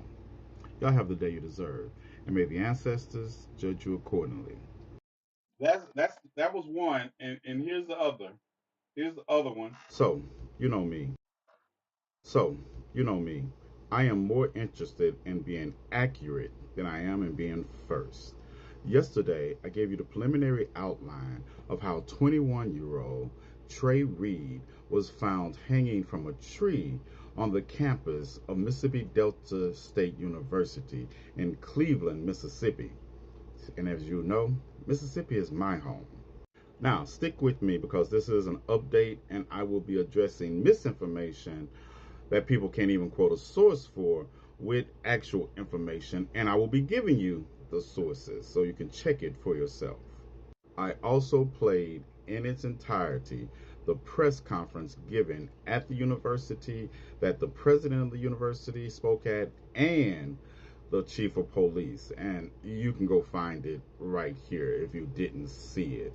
A: Y'all have the day you deserve, and may the ancestors judge you accordingly. That was one, and here's the other. Here's the other one. So, you know me. I am more interested in being accurate than I am in being first. Yesterday, I gave you the preliminary outline of how 21-year-old Trey Reed was found hanging from a tree on the campus of Mississippi Delta State University in Cleveland, Mississippi. And as you know, Mississippi is my home. Now, stick with me, because this is an update and I will be addressing misinformation that people can't even quote a source for with actual information, and I will be giving you the sources so you can check it for yourself. I also played in its entirety the press conference given at the university that the president of the university spoke at and the chief of police, and you can go find it right here if you didn't see it.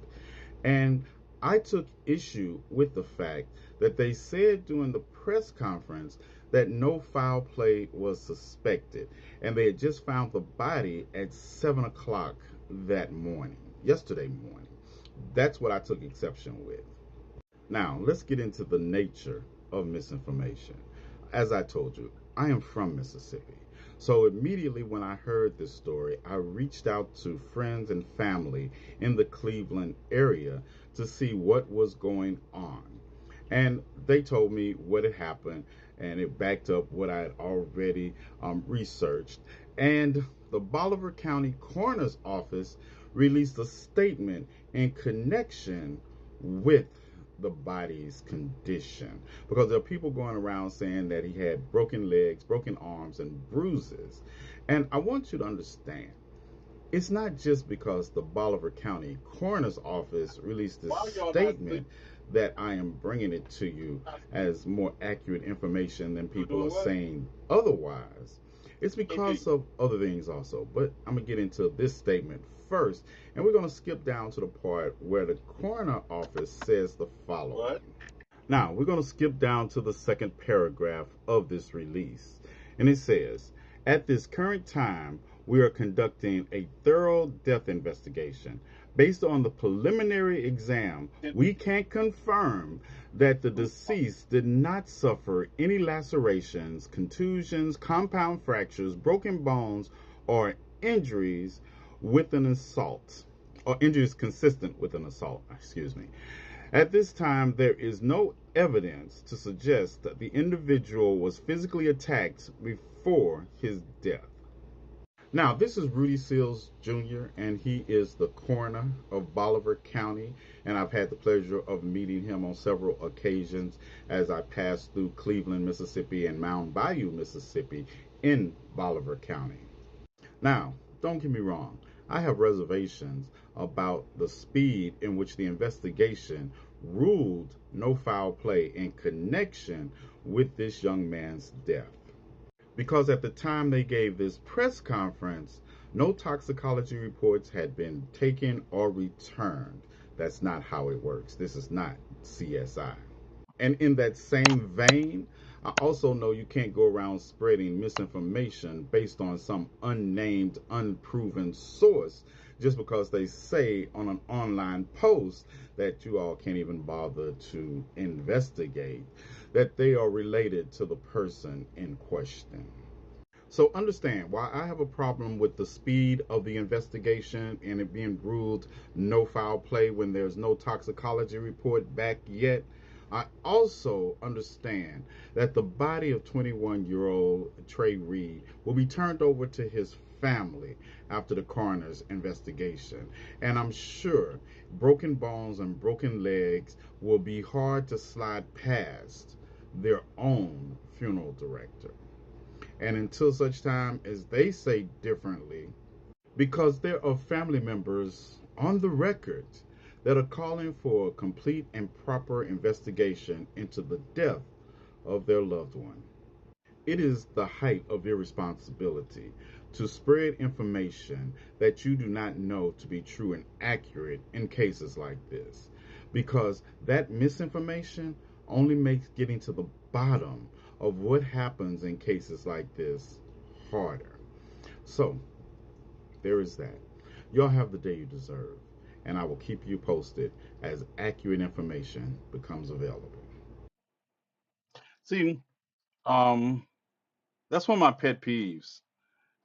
A: And I took issue with the fact that they said during the press conference that no foul play was suspected, and they had just found the body at 7 o'clock that morning, yesterday morning. That's what I took exception with. Now, let's get into the nature of misinformation. As I told you, I am from Mississippi. So immediately when I heard this story, I reached out to friends and family in the Cleveland area to see what was going on. And they told me what had happened, and it backed up what I had already researched. And the Bolivar County Coroner's Office released a statement in connection with the body's condition, because there are people going around saying that he had broken legs, broken arms, and bruises. And I want you to understand, it's not just because the Bolivar County Coroner's Office released this statement that I am bringing it to you as more accurate information than people are saying otherwise. It's because of other things also, but I'm going to get into this statement first, and we're going to skip down to the part where the coroner office says the following. Now, we're going to skip down to the second paragraph of this release, and it says, at this current time, we are conducting a thorough death investigation. Based on the preliminary exam, we can confirm that the deceased did not suffer any lacerations, contusions, compound fractures, broken bones, or injuries with an assault, or injuries consistent with an assault, excuse me. At this time, there is no evidence to suggest that the individual was physically attacked before his death. Now, this is Rudy Seals Jr., and he is the coroner of Bolivar County, and I've had the pleasure of meeting him on several occasions as I passed through Cleveland, Mississippi, and Mound Bayou, Mississippi, in Bolivar County. Now, don't get me wrong, I have reservations about the speed in which the investigation ruled no foul play in connection with this young man's death. Because at the time they gave this press conference, no toxicology reports had been taken or returned. That's not how it works. This is not CSI. And in that same vein, I also know you can't go around spreading misinformation based on some unnamed, unproven source just because they say on an online post that you all can't even bother to investigate that they are related to the person in question. So understand why I have a problem with the speed of the investigation and it being ruled no foul play when there's no toxicology report back yet. I also understand that the body of 21-year-old Trey Reed will be turned over to his family after the coroner's investigation. And I'm sure broken bones and broken legs will be hard to slide past their own funeral director. And until such time as they say differently, because there are family members on the record that are calling for a complete and proper investigation into the death of their loved one. It is the height of irresponsibility to spread information that you do not know to be true and accurate in cases like this, because that misinformation only makes getting to the bottom of what happens in cases like this harder. So, there is that. Y'all have the day you deserve, and I will keep you posted as accurate information becomes available. See, that's one of my pet peeves.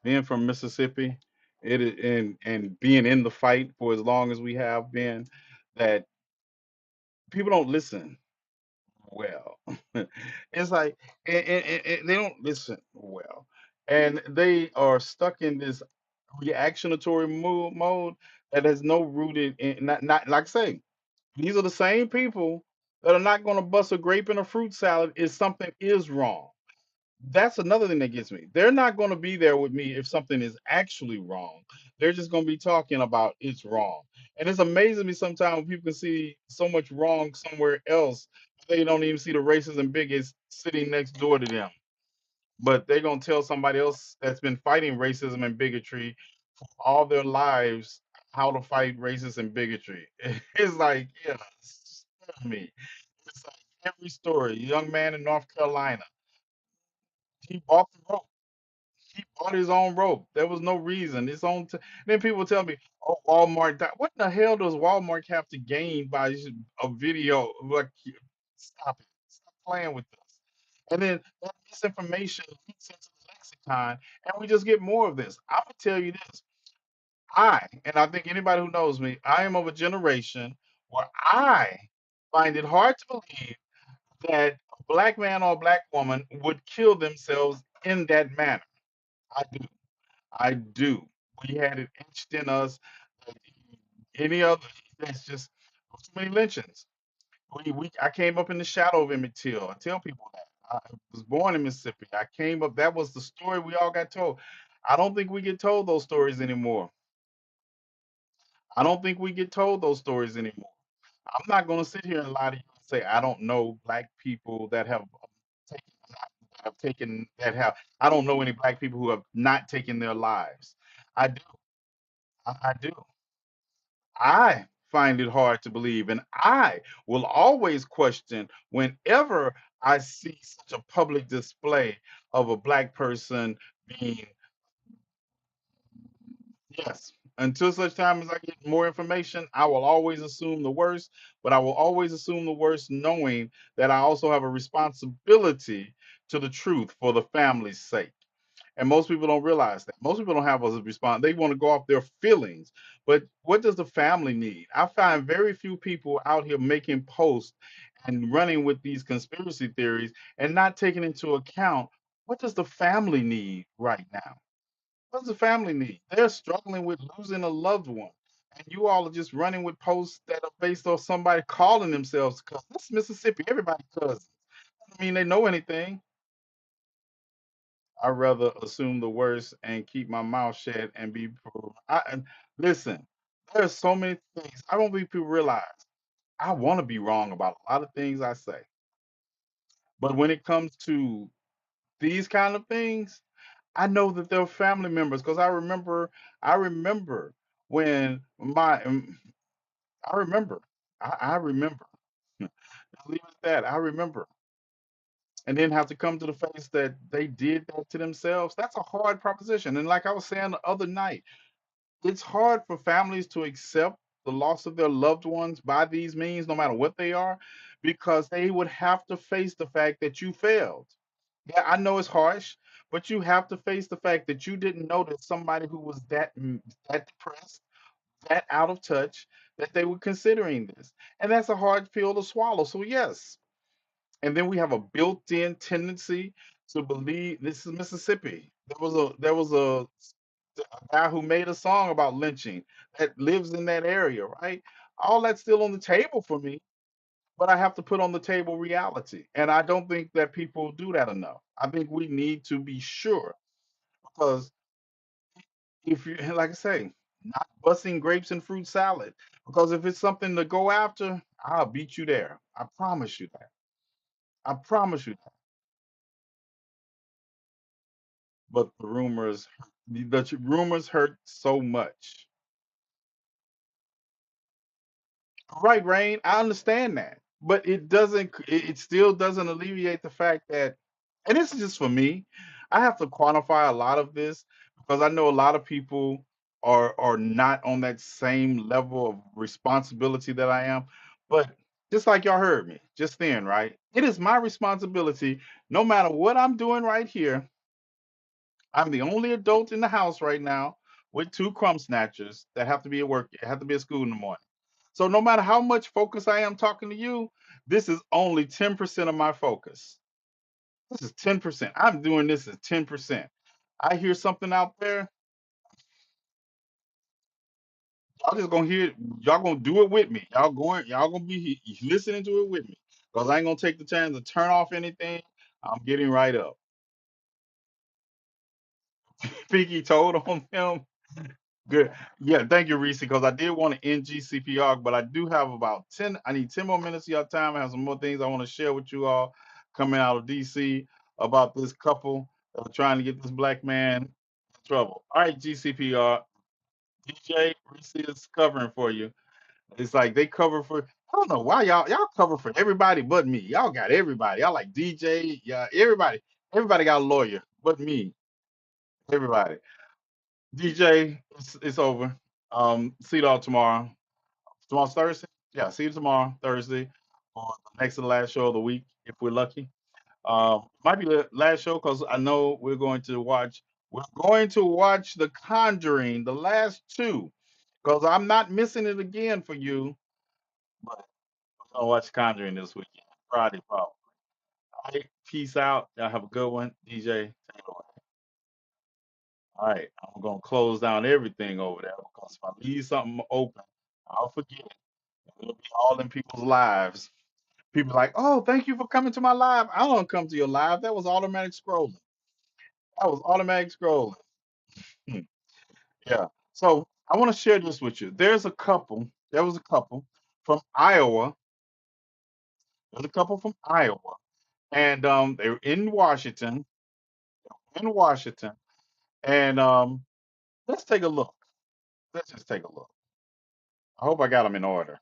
A: Being from Mississippi, and being in the fight for as long as we have been, that people don't listen well. It's like and they don't listen well, and they are stuck in this reactionatory mode that has no rooted in not like I say. These are the same people that are not going to bust a grape in a fruit salad if something is wrong. That's another thing that gets me. They're not going to be there with me if something is actually wrong. They're just going to be talking about it's wrong. And it's amazing me sometimes when people can see so much wrong somewhere else. They don't even see the racists and bigots sitting next door to them. But they're going to tell somebody else that's been fighting racism and bigotry for all their lives how to fight racism and bigotry. It's like, yeah, spare me. It's like every story. A young man in North Carolina, he bought the rope. He bought his own rope. There was no reason. His own. Then people tell me, "Oh, Walmart." What the hell does Walmart have to gain by a video? Like, stop it! Stop playing with us. And then that misinformation leaks into the lexicon, and we just get more of this. I'm gonna tell you this. And I think anybody who knows me, I am of a generation where I find it hard to believe that a black man or a black woman would kill themselves in that manner. I do. I do. We had it etched in us. That Any other, that's just too many lynchings. I came up in the shadow of Emmett Till. I tell people that. I was born in Mississippi. I came up, that was the story we all got told. I don't think we get told those stories anymore. I don't think we get told those stories anymore. I'm not going to sit here and lie to you and say I don't know black people that have taken, I don't know any black people who have not taken their lives. I do. I do. I find it hard to believe, and I will always question whenever I see such a public display of a black person being, yes. Until such time as I get more information, I will always assume the worst, but I will always assume the worst, knowing that I also have a responsibility to the truth for the family's sake. And most people don't realize that. Most people don't have a response. They want to go off their feelings. But what does the family need? I find very few people out here making posts and running with these conspiracy theories and not taking into account what does the family need right now? What does the family need? They're struggling with losing a loved one. And you all are just running with posts that are based on somebody calling themselves cousins. This is Mississippi. Everybody cousins. I mean, they know anything. I'd rather assume the worst and keep my mouth shut and be. Listen, there's so many things. I don't think people realize I want to be wrong about a lot of things I say. But when it comes to these kind of things, I know that they're family members because I remember when I remember, I remember. Just leave it at that. I remember, and then have to come to the face that they did that to themselves. That's a hard proposition. And like I was saying the other night, it's hard for families to accept the loss of their loved ones by these means, no matter what they are, because they would have to face the fact that you failed. Yeah, I know it's harsh, but you have to face the fact that you didn't notice somebody who was that depressed, that out of touch, that they were considering this. And that's a hard pill to swallow. So yes. And then we have a built-in tendency to believe this is Mississippi. There was a guy who made a song about lynching that lives in that area, right? All that's still on the table for me, but I have to put on the table reality. And I don't think that people do that enough. I think we need to be sure because if you, like I say, not busting grapes and fruit salad, because if it's something to go after, I'll beat you there. I promise you that. I promise you that. But the rumors hurt so much. Right, Rain. I understand that, but it doesn't. It still doesn't alleviate the fact that, and this is just for me. I have to quantify a lot of this because I know a lot of people are not on that same level of responsibility that I am. But just like y'all heard me just then, right? It is my responsibility, no matter what I'm doing right here. I'm the only adult in the house right now with two crumb snatchers that have to be at work, have to be at school in the morning. So no matter how much focus I am talking to you, this is only 10% of my focus. This is 10%. I'm doing this as 10%. I hear something out there, y'all just gonna hear it, y'all gonna do it with me. Y'all gonna be listening to it with me. Because I ain't gonna take the time to turn off anything. I'm getting right up. Pinky told on him. Good. Yeah, thank you, Reese, because I did want to end GCPR, but I do have about 10. I need 10 more minutes of your time. I have some more things I want to share with you all coming out of DC about this couple that are trying to get this black man in trouble. All right, GCPR. DJ Reese is covering for you. It's like they cover for, I don't know why y'all cover for everybody but me. Y'all got everybody. Y'all like DJ, yeah, everybody. Everybody got a lawyer but me. Everybody. DJ, it's over. See y'all tomorrow. Tomorrow's Thursday. Yeah, see you tomorrow, Thursday, on the next to the last show of the week, if we're lucky. Might be the last show because I know we're going to watch. We're going to watch The Conjuring, the last two, because I'm not missing it again for you. But we're gonna watch Conjuring this weekend, Friday probably. All right, peace out. Y'all have a good one, DJ. Take it away. All right, I'm gonna close down everything over there because if I leave something open, I'll forget. It'll be all in people's lives. People like, oh, thank you for coming to my live. I don't come to your live. That was automatic scrolling. That was automatic scrolling. Hmm. Yeah. So I want to share this with you. There's a couple. There was a couple from Iowa. There's a couple from Iowa, and they were in Washington. In Washington, and let's take a look. Let's just take a look. I hope I got them in order.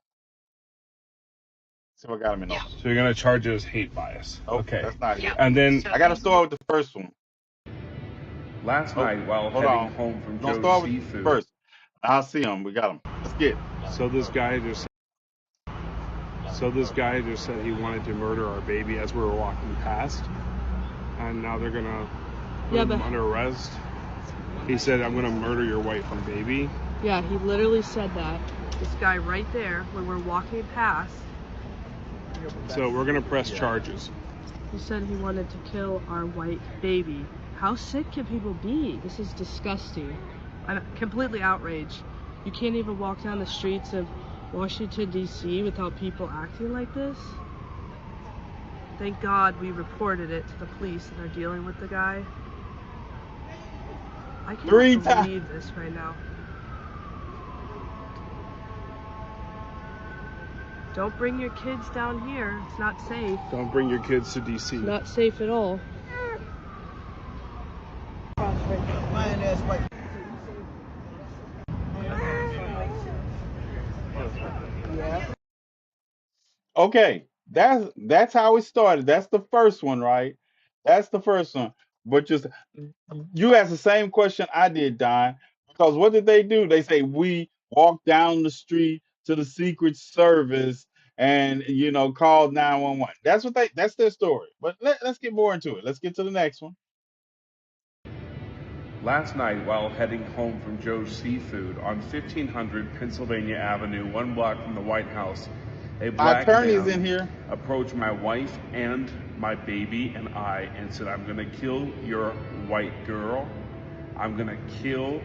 A: See if I got them in order.
L: So you're gonna charge us hate bias.
A: Nope,
L: Okay.
A: that's not it.
L: And then
A: I got to start with the first one.
L: last night while
A: Hold
L: heading
A: on.
L: home from
A: We're gonna
L: Joe's
A: start with
L: Seafood.
A: first. I'll see them. We got them. Let's get it.
L: So this guy just said he wanted to murder our baby as we were walking past, and now they're gonna put him under arrest. He said, "I'm going to murder your wife and baby."
M: Yeah, he literally said that. This guy right there, when we're walking past.
L: So we're going to press charges.
M: He said he wanted to kill our white baby. How sick can people be? This is disgusting. I'm completely outraged. You can't even walk down the streets of Washington, D.C. without people acting like this. Thank God we reported it to the police and are dealing with the guy. I can't believe this right now. Don't bring your kids down here. It's not safe.
L: Don't bring your kids to D.C.
M: It's not safe at all.
A: Okay, that's how it started. That's the first one, right? That's the first one. But just you asked the same question I did, Don. Because what did they do? They say we walked down the street to the Secret Service and called 911. That's their story. But let's get more into it. Let's get to the next one.
L: Last night, while heading home from Joe's Seafood on 1500 Pennsylvania Avenue, 1 block from the White House, a black
A: attorney's
L: man
A: in here.
L: Approached my wife and my baby and I and said, "I'm going to kill your white girl. I'm going to kill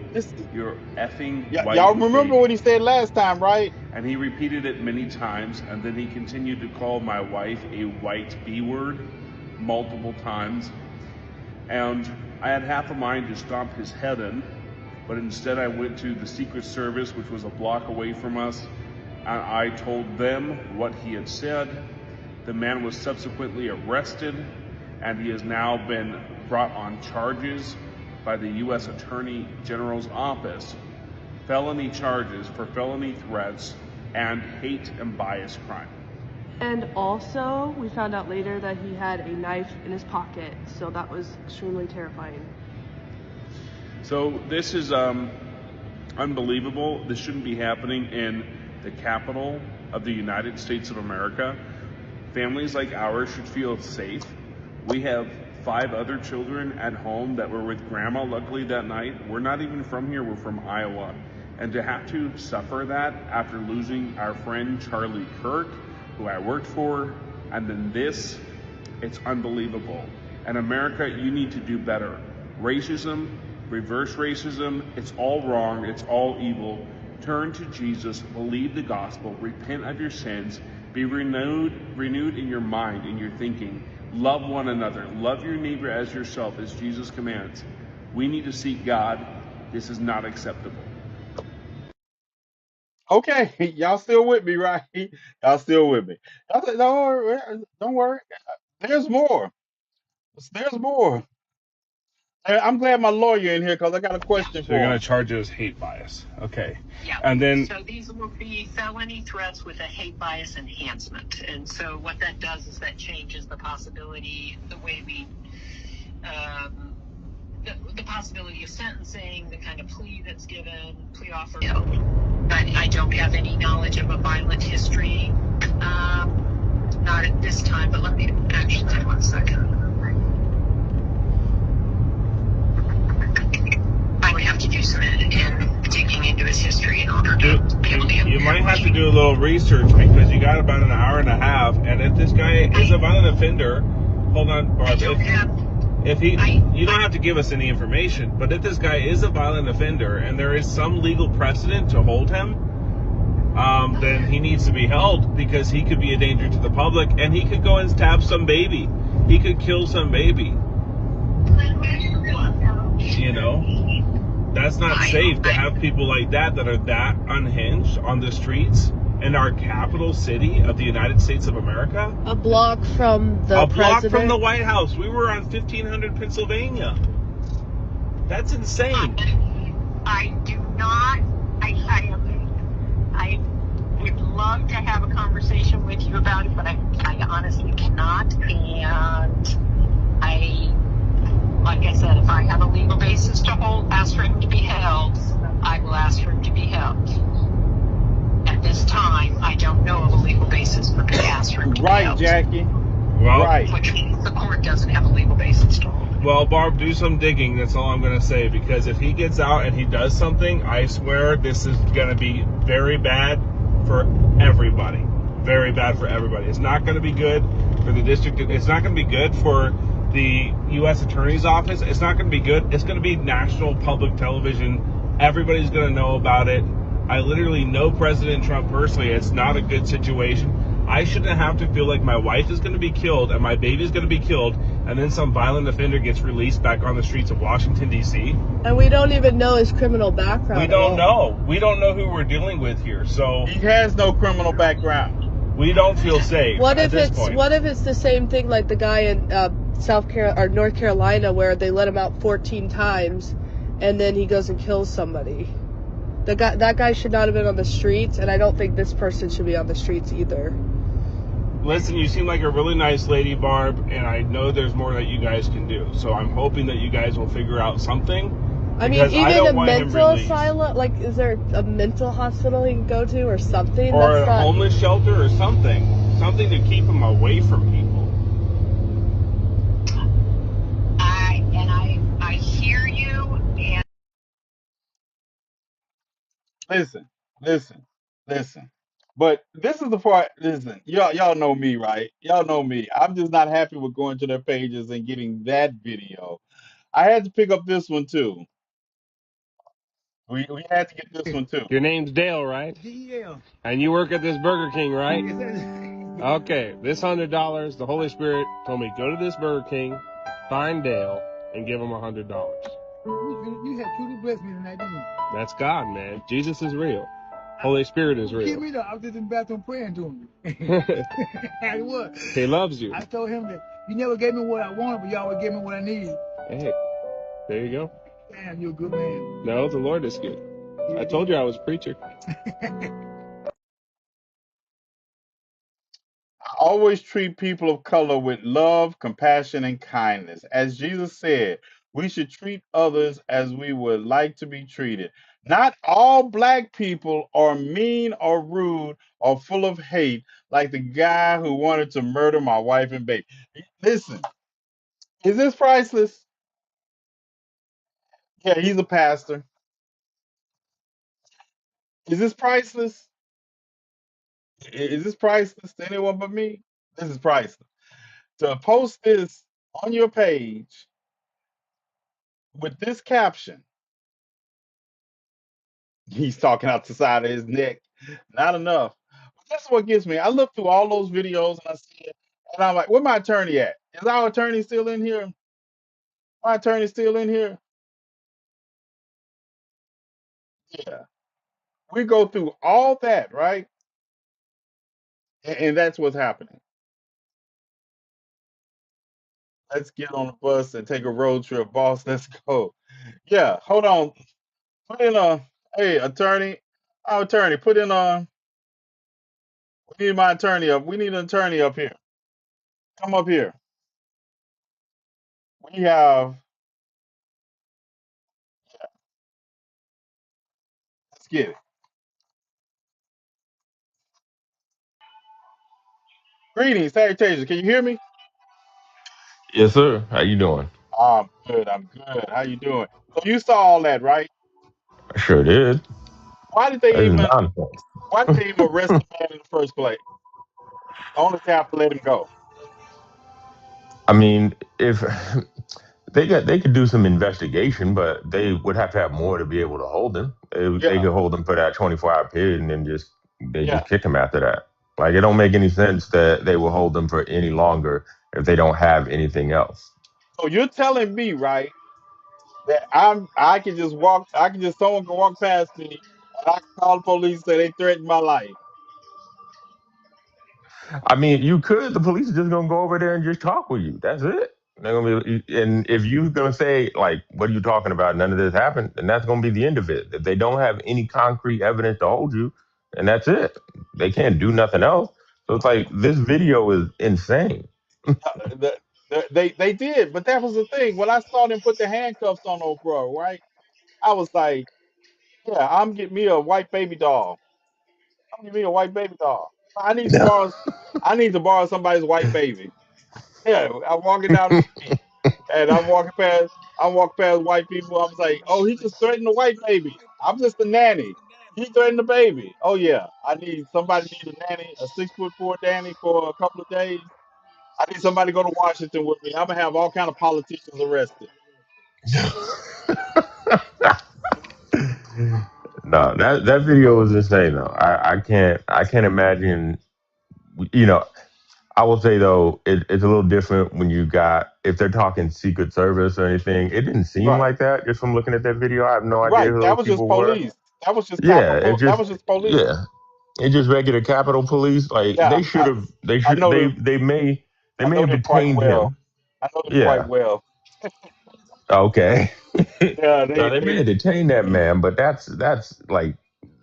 L: your effing white
A: Y'all remember
L: baby."
A: what he said last time, right?
L: And he repeated it many times, and then he continued to call my wife a white B-word multiple times. And I had half a mind to stomp his head in, but instead I went to the Secret Service, which was a block away from us, and I told them what he had said. The man was subsequently arrested, and he has now been brought on charges by the U.S. Attorney General's office, felony charges for felony threats and hate and bias crime.
M: And also, we found out later that he had a knife in his pocket, so that was extremely terrifying.
L: So this is unbelievable. This shouldn't be happening in the capital of the United States of America. Families like ours should feel safe. We have 5 other children at home that were with grandma luckily that night. We're not even from here, we're from Iowa. And to have to suffer that after losing our friend Charlie Kirk, who I worked for, and then this, it's unbelievable. And America, you need to do better. Racism, reverse racism, it's all wrong, it's all evil. Turn to Jesus, believe the gospel, repent of your sins, be renewed in your mind, in your thinking. Love one another, love your neighbor as yourself, as Jesus commands. We need to seek God. This is not acceptable.
A: Okay, y'all still with me, right? Y'all still with me. Don't worry, don't worry. There's more. There's more. And I'm glad my lawyer in here because I got a question
L: So
A: for
L: you're
A: him.
L: going to charge us hate bias. Okay.
K: Yeah.
L: And then
K: So these will be felony threats with a hate bias enhancement. And so what that does is that changes the possibility, the way we, the possibility of sentencing, the kind of plea that's given, plea offer. But I don't have any knowledge of a violent history. Not at this time, but let me actually take 1 second. I would have to do some digging into his history in order to be able to get.
L: You might have to do a little research because you got about an hour and a half, and if this guy is a violent offender, hold on, Barb. You don't have to give us any information, but if this guy is a violent offender and there is some legal precedent to hold him, then he needs to be held because he could be a danger to the public, and he could go and stab some baby. He could kill some baby. You know, that's not safe to have people like that are that unhinged on the streets in our capital city of the United States of America.
M: A block from the
L: president. Block from the White House. We were on 1500 Pennsylvania. That's insane.
K: I do not. I would love to have a conversation with you about it, but I honestly cannot. And like I said, if I have a legal basis to ask for him to be held, I will ask for him to be held. At this time, I don't know of a legal basis for me to ask for him to be held.
A: Right, Jackie.
L: Well,
A: right.
K: Which means the court doesn't have a legal basis to hold him.
L: Well, Barb, do some digging. That's all I'm going to say. Because if he gets out and he does something, I swear this is going to be very bad for everybody. Very bad for everybody. It's not going to be good for the district. It's not going to be good for the U.S. Attorney's Office. It's not going to be good. It's going to be national public television. Everybody's going to know about it. I literally know President Trump personally. It's not a good situation. I shouldn't have to feel like my wife is going to be killed and my baby is going to be killed, and then some violent offender gets released back on the streets of Washington, D.C.
M: And we don't even know his criminal background.
L: We don't know. We don't know who we're dealing with here. So
A: he has no criminal background.
L: We don't feel safe.
M: What if it's the same thing like the guy in North Carolina where they let him out 14 times, and then he goes and kills somebody? That guy should not have been on the streets, and I don't think this person should be on the streets either.
L: Listen, you seem like a really nice lady, Barb, and I know there's more that you guys can do. So I'm hoping that you guys will figure out something.
M: I mean, even a mental asylum, like, is there a mental hospital he can go to or something?
L: Or a homeless shelter or something. Something to keep him away from people.
K: I hear you. And
A: Listen. But this is the part. Listen, y'all know me, right? Y'all know me. I'm just not happy with going to their pages and getting that video. I had to pick up this one too. We had to get this one too.
L: Your name's Dale, right?
N: Yeah.
L: And you work at this Burger King, right? Okay, this $100, the Holy Spirit told me go to this Burger King, find Dale, and give him $100.
N: You had truly blessed me tonight, didn't you?
L: That's God, man. Jesus is real. Holy Spirit is real.
N: Keep me though. I was just in the bathroom praying to him. I was.
L: He loves you.
N: I told him that you never gave me what I wanted, but you always gave me what I needed.
L: Hey, there you go.
N: Damn, you're a good man.
L: No, the Lord is good. I told you I was a preacher.
A: Always treat people of color with love, compassion, and kindness. As Jesus said, we should treat others as we would like to be treated. Not all black people are mean or rude or full of hate, like the guy who wanted to murder my wife and baby. Listen, is this priceless? Yeah, he's a pastor. Is this priceless? Is this priceless to anyone but me? This is priceless. To post this on your page with this caption, he's talking out the side of his neck. Not enough. But that's what gets me. I look through all those videos and I see it, and I'm like, where my attorney at? Is our attorney still in here? My attorney still in here? Yeah. We go through all that, right? And that's what's happening. Let's get on the bus and take a road trip, boss. Let's go. Yeah, hold on. Put in hey, attorney. Our attorney, put in we need my attorney up. We need an attorney up here. Come up here. We have, let's get it. Greetings, salutations. Can you hear me?
O: Yes, sir. How you doing?
A: I'm good. I'm good. How you doing? So you saw all that, right?
O: I sure did.
A: Why did they
O: That is
A: even
O: nonsense.
A: why did they even arrest the man in the first place? Only to have to let him go.
O: I mean, if they could do some investigation, but they would have to have more to be able to hold him. They
A: Yeah,
O: could hold him for that 24-hour period and then they
A: yeah.
O: just kick him after that. Like it don't make any sense that they will hold them for any longer if they don't have anything else.
A: So you're telling me, right, that I can just someone can walk past me and I can call the police and say they threatened my life.
O: I mean, you could. The police are just gonna go over there and just talk with you. That's it. They're gonna be, and if you're gonna say like, "What are you talking about? None of this happened," then that's gonna be the end of it. If they don't have any concrete evidence to hold you, and that's it. They can't do nothing else. So it's like this video is insane.
A: They did, but that was the thing. When I saw them put the handcuffs on old bro, right? I was like, yeah, I'm getting me a white baby doll. I'm getting me a white baby doll. I need to borrow somebody's white baby. Yeah, I'm walking down the street. And I'm walking past white people. I was like, oh, he just threatened the white baby. I'm just a nanny. He threatened the baby. Oh yeah, somebody need a nanny, a 6'4" nanny for a couple of days. I need somebody to go to Washington with me. I'm gonna have all kind of politicians arrested.
O: No, that video was insane though. I can't imagine. You know, I will say though, it's a little different when you got if they're talking Secret Service or anything. It didn't seem
A: Right,
O: like that just from looking at that video. I have no idea
A: right.
O: who
A: That
O: those
A: was just
O: people were.
A: police. That was just
O: Yeah,
A: Capitol.
O: it
A: That
O: just
A: was just police.
O: yeah, it's just regular Capitol Police. Like
A: Yeah,
O: they should have,
A: I know them.
O: they
A: I
O: may
A: know
O: have
A: them quite
O: detained
A: well.
O: him.
A: I know them quite
O: Yeah,
A: well.
O: okay.
A: Yeah,
O: Now they may have detained that man, but that's like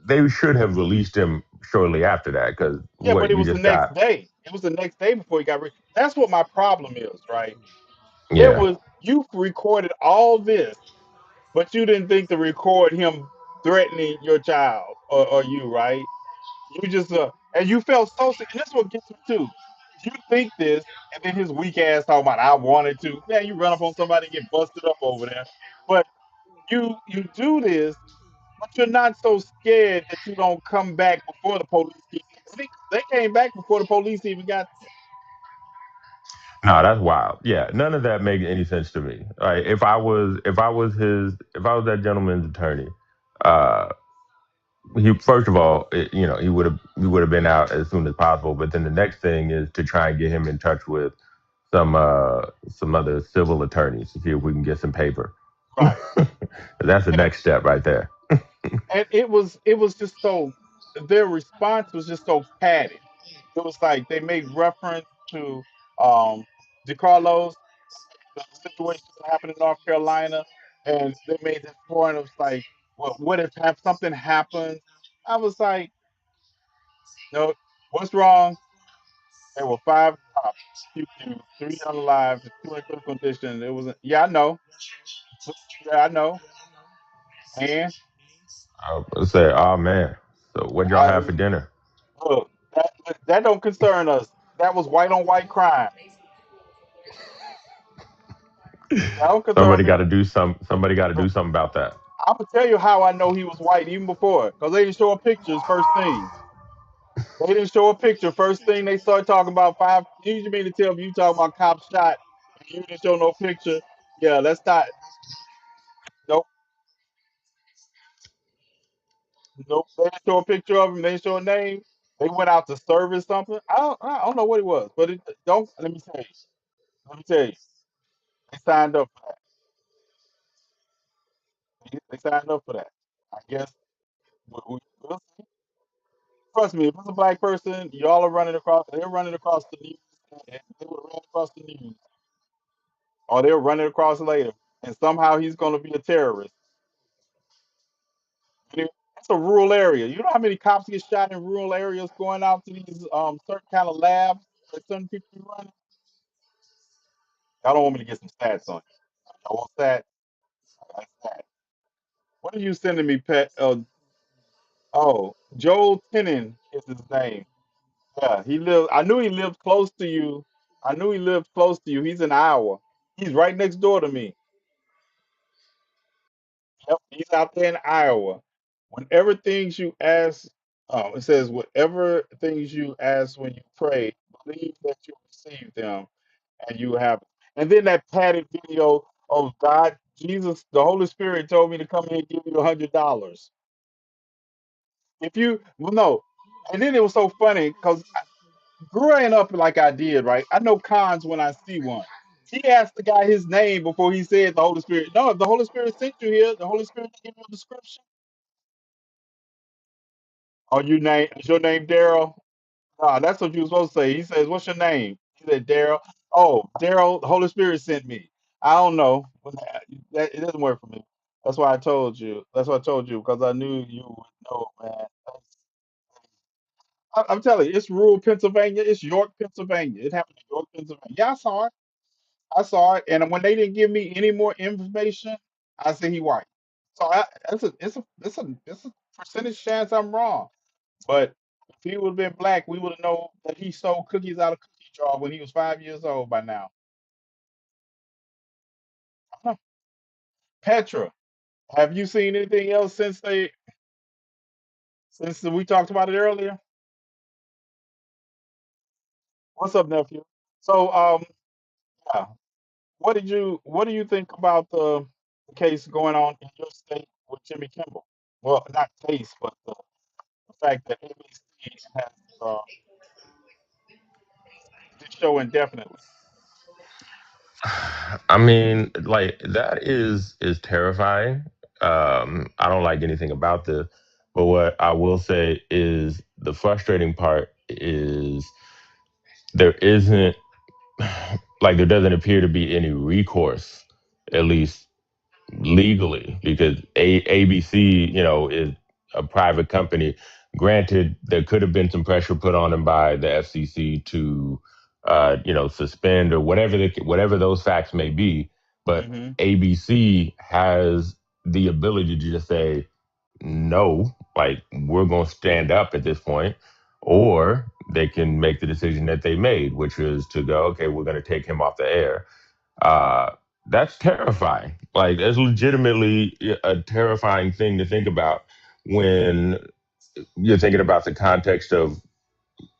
O: they should have released him shortly after that because
A: yeah, but
O: what
A: it
O: you
A: was the
O: just
A: next
O: got.
A: day. It was the next day before he got. That's what my problem is, right? It
O: Yeah,
A: was you recorded all this, but you didn't think to record him threatening your child or you, right? You just and you felt so sick. And that's what gets me too. You think this, and then his weak ass talking about I wanted to. Man, you run up on somebody and get busted up over there. But you do this, but you're not so scared that you don't come back before the police get there. They came back before the police even got there.
O: no, that's wild. Yeah, none of that makes any sense to me. Like if I was that gentleman's attorney, uh, he first of all, he would have been out as soon as possible. But then the next thing is to try and get him in touch with some other civil attorneys to see if we can get some paper.
A: Right.
O: That's the
A: And
O: next step right there.
A: it was just so their response was just so padded. It was like they made reference to DeCarlos, the situation that happened in North Carolina, and they made this point of like, well, what if have something happens? I was like, no, what's wrong? There were five cops, few killed, three unalive, two in critical condition. It was yeah, I know, yeah, I know, and
O: I would say, oh man, so what y'all have for
A: I
O: dinner?
A: look that don't concern us. That was white on white crime. That don't concern
O: Somebody
A: me.
O: got to do some. Somebody got to do something about that.
A: I'm gonna tell you how I know he was white even before, because they didn't show a picture. First thing, they didn't show a picture. First thing they started talking about five. You mean to tell me you talking about cop shot and you didn't show no picture? Yeah, that's not. Nope, nope. They didn't show a picture of him. They didn't show a name. They went out to service something. I don't know what it was, but it don't. Let me tell you. Let me tell you. They signed up for that. They signed up for that. I guess we'll see. Trust me, if it's a black person, y'all are running across. They're running across the news. And they would run across the news, or they'll run it across later, and somehow he's going to be a terrorist. It's a rural area. You know how many cops get shot in rural areas going out to these certain kind of labs that certain people be running? Y'all don't want me to get some stats on you. Y'all want stats? I got stats. What are you sending me, Pet? Oh, Joel Tenen is his name. Yeah, he lived. I knew he lived close to you. I knew he lived close to you. He's in Iowa. He's right next door to me. Yep, he's out there in Iowa. Whenever things you ask, it says, whatever things you ask when you pray, believe that you receive them and you have it. And then that padded video of God, Jesus, the Holy Spirit told me to come here and give you $100. If you, well, no. And then it was so funny because growing up like I did, right? I know cons when I see one. He asked the guy his name before he said the Holy Spirit. No, if the Holy Spirit sent you here, the Holy Spirit give you a description. Oh, is your name Daryl? Nah, that's what you were supposed to say. He says, "What's your name?" He said, "Daryl." Oh, Daryl, the Holy Spirit sent me. I don't know. It doesn't work for me. That's why I told you. That's why I told you because I knew you would know, man. I'm telling you, it's rural Pennsylvania. It's York, Pennsylvania. It happened in York, Pennsylvania. Yeah, I saw it. I saw it. And when they didn't give me any more information, I said he white. So it's a percentage chance I'm wrong. But if he would have been black, we would have known that he sold cookies out of cookie jar when he was 5 years old by now. Petra, have you seen anything else since we talked about it earlier? What's up, nephew? So, yeah, what do you think about the case going on in your state with Jimmy Kimball? Well, not case, but the fact that ABC has this show indefinitely.
O: I mean, like that is terrifying. I don't like anything about this, but what I will say is the frustrating part is there isn't like there doesn't appear to be any recourse, at least legally, because ABC, is a private company. Granted, there could have been some pressure put on them by the FCC to, suspend or whatever those facts may be. But
A: Hmm.
O: ABC has the ability to just say no, like we're going to stand up at this point, or they can make the decision that they made, which is to go, okay, we're going to take him off the air. uh, that's terrifying. Like that's legitimately a terrifying thing to think about when you're thinking about the context of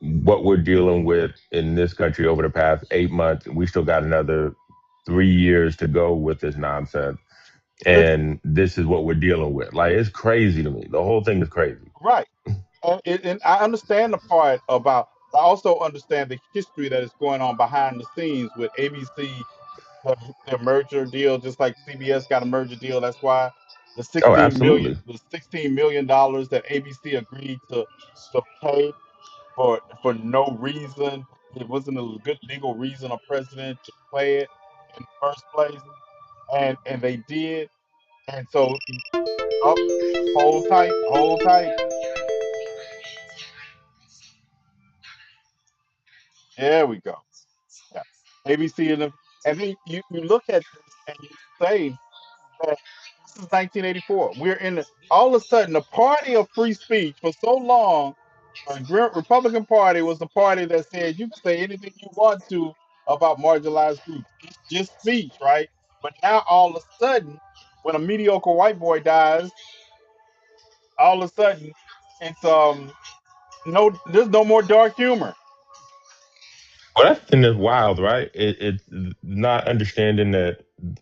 O: what we're dealing with in this country over the past 8 months. We still got another 3 years to go with this nonsense. And this is what we're dealing with. Like it's crazy to me. The whole thing is crazy.
A: Right. And I understand the part about, I also understand the history that is going on behind the scenes with ABC, their merger deal, just like CBS got a merger deal. That's why the
O: Oh,
A: 16 million,
O: absolutely.
A: the $16 million that ABC agreed to pay for no reason. It wasn't a good legal reason a president to play it in the first place, and they did. And so, up, hold tight, hold tight. There we go. Yeah, ABC and then you look at this and you say that this is 1984. We're in all of a sudden the party of free speech for so long. The Republican Party was the party that said you can say anything you want to about marginalized groups. It's just speech, right? But now all of a sudden, when a mediocre white boy dies, all of a sudden it's no, there's no more dark humor.
O: Well, that thing is wild, right? It's not understanding that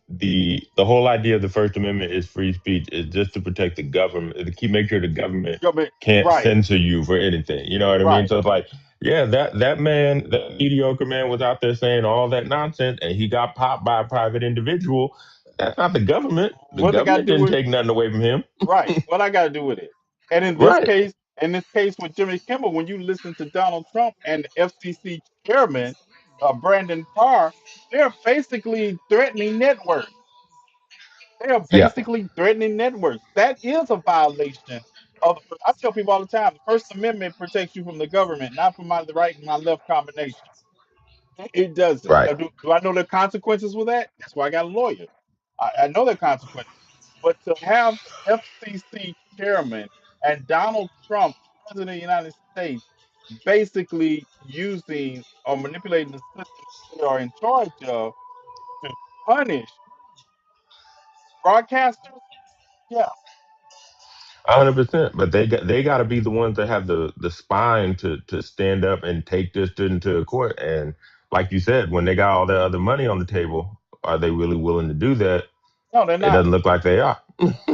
O: the whole idea of the First Amendment is free speech is just to protect the government, to keep make sure the government can't
A: Right,
O: censor you for anything. You know what I mean?
A: right.
O: So it's like, yeah, that man, that mediocre man, was out there saying all that nonsense, and he got popped by a private individual. That's not the government. The
A: What they got to
O: government
A: do
O: didn't
A: with
O: take nothing away from him.
A: right? What I got to do with it? And
O: Right.
A: in this case with Jimmy Kimmel, when you listen to Donald Trump and the FCC chairman, Brandon Carr, they're basically threatening networks. They are
O: Yeah.
A: basically threatening networks. That is a violation of. I tell people all the time, the First Amendment protects you from the government, not from my right and my left combination. It doesn't.
O: Right.
A: Now, do I know the consequences with that? That's why I got a lawyer. I know the consequences. But to have the FCC chairman and Donald Trump, president of the United States, basically using or manipulating the system they are in charge of to punish broadcasters, yeah,
O: 100%. But they got to be the ones that have the spine to stand up and take this into court. And like you said, when they got all that other money on the table, are they really willing to do that?
A: no, they're
O: It
A: not.
O: doesn't look like they are.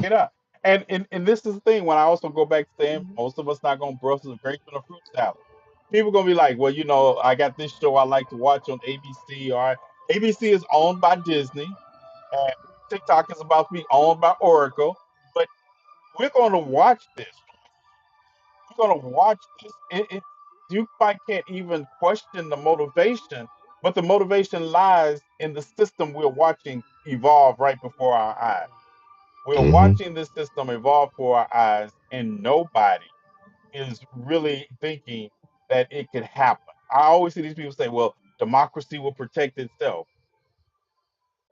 A: They're not. And this is the thing. When I also go back to saying most of us not gonna Brussels grapes in a fruit salad. People gonna be like, well, I got this show I like to watch on ABC. All right, ABC is owned by Disney, and TikTok is about to be owned by Oracle. But we're gonna watch this. We're gonna watch this. You might can't even question the motivation, but the motivation lies in the system we're watching evolve right before our eyes. We're
O: Hmm.
A: watching this system evolve before our eyes, and nobody is really thinking that it could happen. I always see these people say, well, democracy will protect itself.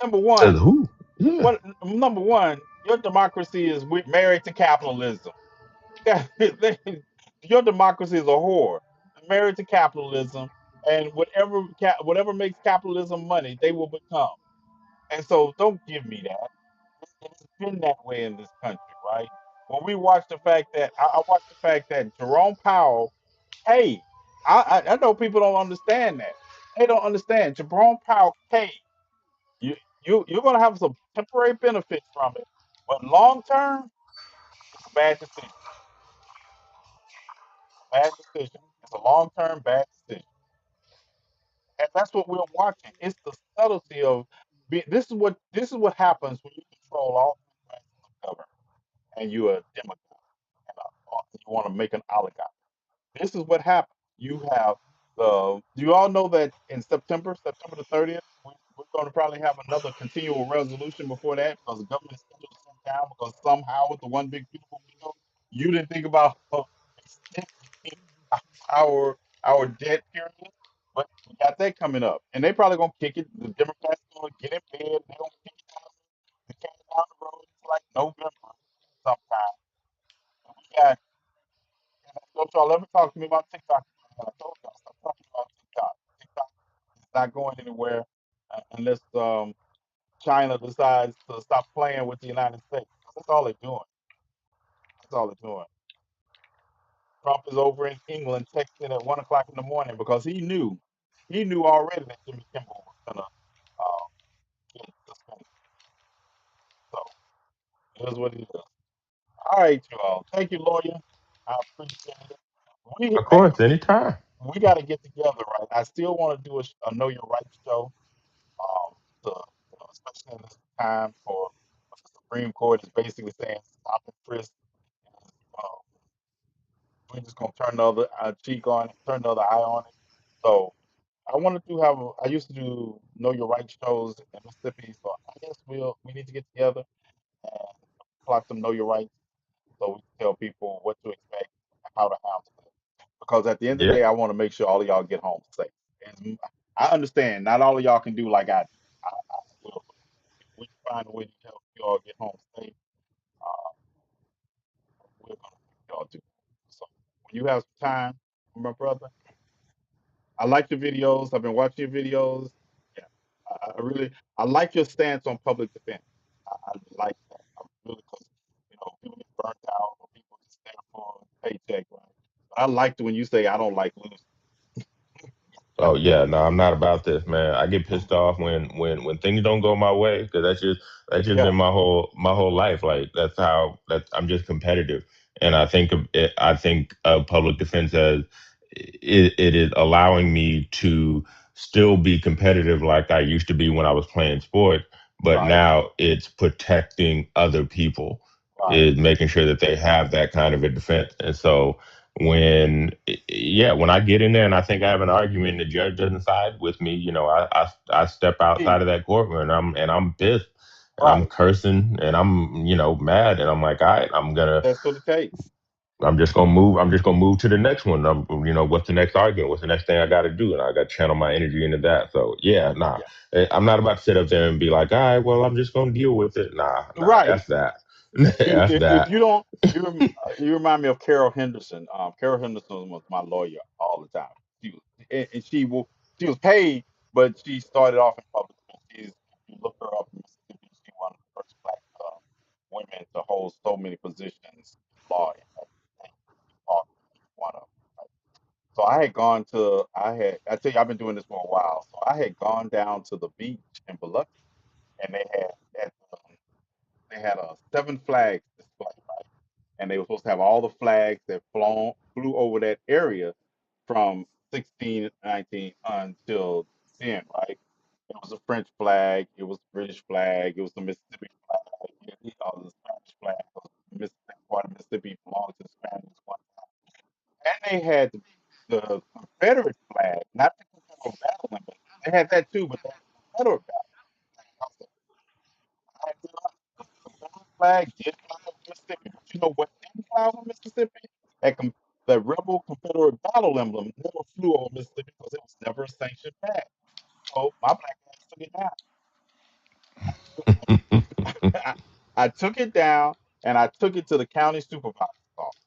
A: Number one,
O: Who? Yeah.
A: number one, your democracy is married to capitalism. Your democracy is a whore, married to capitalism, and whatever makes capitalism money, they will become. And so don't give me that. it's been that way in this country, right? When we watch the fact that I watch the fact that Jerome Powell, hey, I know people don't understand that. They don't understand. Jerome Powell, hey, you you're gonna have some temporary benefits from it, but long term, it's a bad decision. Bad decision. It's a long term bad decision, and that's what we're watching. It's the subtlety of this is what happens when you control all three branches of government, and you're a Democrat and you want to make an oligarch. This is what happens. You have do you all know that in September the 30th, we're going to probably have another continual resolution before that because the government is scheduled to shut down because somehow with the one big beautiful bill, you didn't think about extending our debt period, but we got that coming up, and they probably gonna kick it. The Democrats gonna get in bed. They're gonna kick it down the can down the road. It's like November sometime. And we got. And don't y'all ever talk to me about TikTok. I told y'all stop talking about TikTok. TikTok is not going anywhere unless China decides to stop playing with the United States. That's all they're doing. That's all they're doing. Trump is over in England texting at 1 o'clock in the morning because he knew already that Jimmy Kimmel was gonna uh, get suspended. So it is what it is. All right, you all. Thank you, lawyer. I appreciate it. We
O: Of
A: hey,
O: course, anytime.
A: we got to get together, right? I still want to do a Know Your Rights show, especially in this time for what the Supreme Court is basically saying stop and frisk. Uh, we're just gonna turn the other cheek on it, turn the other eye on it. So I wanted to have. I used to do Know Your Rights shows in Mississippi, so I guess we need to get together and plot some Know Your Rights so we can tell people what to expect and how to handle it. Because at the end of the
O: Yeah.
A: day, I want to make sure all of y'all get home safe. And I understand not all of y'all can do like I do. I will. If we can find a way to help you all get home safe, uh, we're gonna help y'all do. So when you have some time, my brother, I like your videos. I've been watching your videos. Yeah, I really I like your stance on public defense. I like that. I really because people get burnt out or people just there for a paycheck, right? But I liked when you say I don't like losing.
O: Oh yeah, no, I'm not about this, man. I get pissed off when things don't go my way because that's just
A: Yeah,
O: been my whole life. Like that's I'm just competitive, and I think of public defense as it is allowing me to still be competitive like I used to be when I was playing sports, but
A: right,
O: now it's protecting other people,
A: right.
O: is making sure that they have that kind of a defense, and so when I get in there and I think I have an argument, the judge doesn't side with me. I step outside
A: See,
O: of that courtroom and I'm pissed and I'm
A: right.
O: cursing and I'm mad and I'm like, all right,
A: That's what it takes.
O: I'm just gonna move to the next one. What's the next argument? What's the next thing I got to do? And I got to channel my energy into that. So yeah, nah,
A: Yeah,
O: I'm not about to sit up there and be like, all right, well, I'm just gonna deal with it. Nah,
A: right.
O: f that,
A: You
O: f
A: if
O: that.
A: you don't you remind me of Carol Henderson. Carol Henderson was my lawyer all the time. She was and she was paid, but she started off in public defense. If you look her up in Mississippi, she's one of the first black women to hold so many positions in law. And Park was one of them. Right? So I tell you I've been doing this for a while. So I had gone down to the beach in Biloxi, and they had a seven flags display, right? And they were supposed to have all the flags that flew over that area from 1619 until then, right? It was a French flag, it was a British flag, it was the Mississippi flag, the Spanish flag. The Mississippi part of Mississippi belonged to the Spanish one. And they had the Confederate flag, not the Confederate battle line, but they had that too, but they had the Confederate battle. I said, I had the Confederate flag did fly over Mississippi, but you know what didn't fly over Mississippi? That the rebel Confederate battle emblem never flew over Mississippi because it was never a sanctioned flag. So my black ass took it down. I took it down and I took it to the county supervisor's office.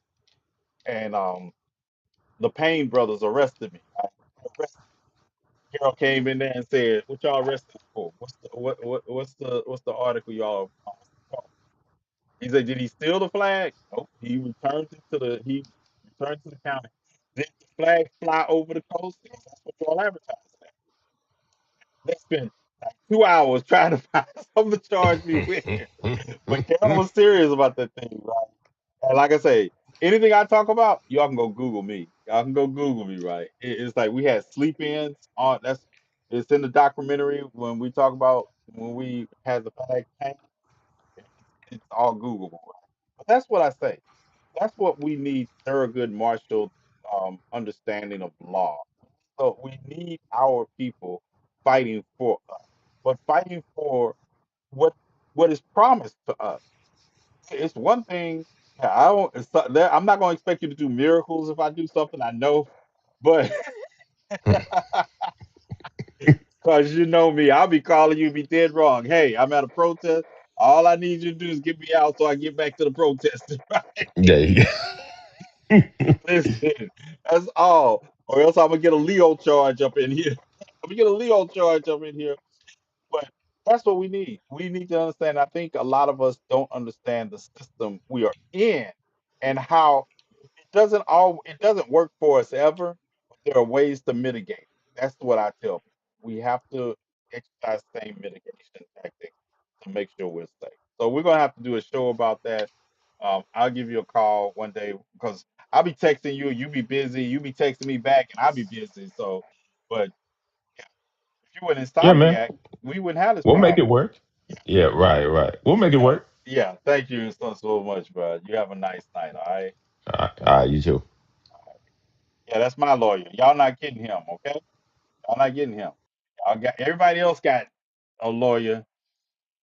A: And the Payne brothers arrested me. Arrested Carol came in there and said, "What y'all arrested for? What's the article y'all?" He said, did he steal the flag? Nope. He returned to the county. Did the flag fly over the coast? Yes, that's what you all advertised. They spent like 2 hours trying to find something to charge me with. But Karen was serious about that thing, right? And like I say, anything I talk about, y'all can go Google me. Y'all can go Google me, right? It's like we had sleep-ins on. It's in the documentary when we talk about when we had the flag change. It's all Googleable, right? But that's what I say. That's what we need: Thurgood Marshall understanding of law. So we need our people fighting for us, but fighting for what what is promised to us. It's one thing. I don't. I'm not going to expect you to do miracles if I do something I know, but because you know me, I'll be calling you, be dead wrong. Hey, I'm at a protest. All I need you to do is get me out so I get back to the protest.
O: There you go.
A: Listen, that's all. Or else I'm gonna get a Leo charge up in here. I'm gonna get a Leo charge up in here. But that's what we need. We need to understand. I think a lot of us don't understand the system we are in and how it doesn't work for us ever, but there are ways to mitigate. That's what I tell people. We have to exercise same mitigation tactics to make sure we're safe. So we're gonna have to do a show about that. I'll give you a call one day because I'll be texting you, you be busy, you be texting me back, and I'll be busy. So, but if you were an
O: Yeah, man.
A: insomniac, we wouldn't have this
O: We'll make
A: problem.
O: it work. Yeah, right, right. We'll make it
A: Yeah,
O: work.
A: yeah. Thank you so much, bro. You have a nice night. All right.
O: All right, you too.
A: Yeah, that's my lawyer. Y'all not getting him, okay? Y'all not getting him. Y'all got everybody else got a lawyer.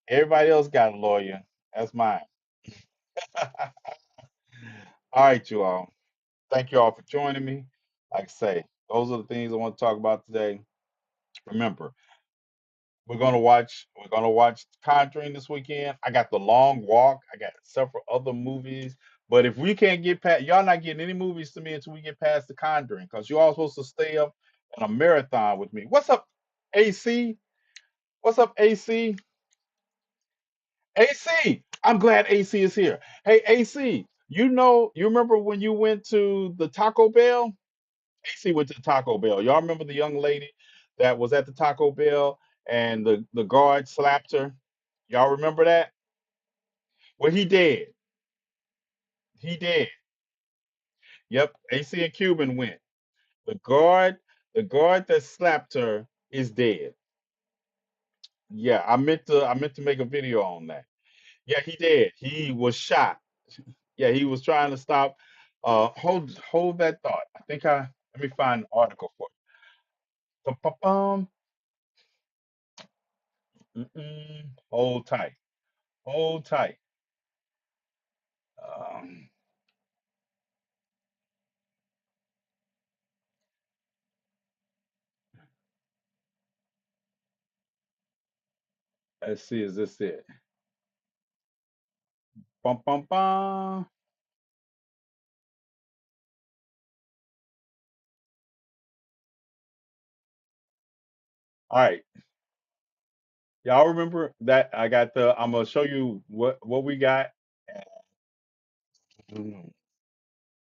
A: Everybody else got a lawyer. That's mine. All right, you all. Thank you all for joining me. Like I say, those are the things I want to talk about today. Remember, we're gonna watch Conjuring this weekend. I got The Long Walk. I got several other movies. But if we can't get past, y'all not getting any movies to me until we get past The Conjuring, because you all supposed to stay up in a marathon with me. What's up, AC? What's up, AC? AC, I'm glad AC is here. Hey, AC, you remember when you went to the Taco Bell? AC went to the Taco Bell. Y'all remember the young lady that was at the Taco Bell and the guard slapped her? Y'all remember that? Well, he did. He did. Yep. AC and Cuban went. The guard, the guard that slapped her is dead. Yeah, I meant to make a video on that. Yeah, he did. He was shot. Yeah, he was trying to stop. Hold that thought. Let me find an article for you. Ba-ba-bum. Mm-mm. Hold tight. Hold tight. Um, let's see, is this it? Bum bum bum. All right. Y'all remember that I'm gonna show you what we got. Mm,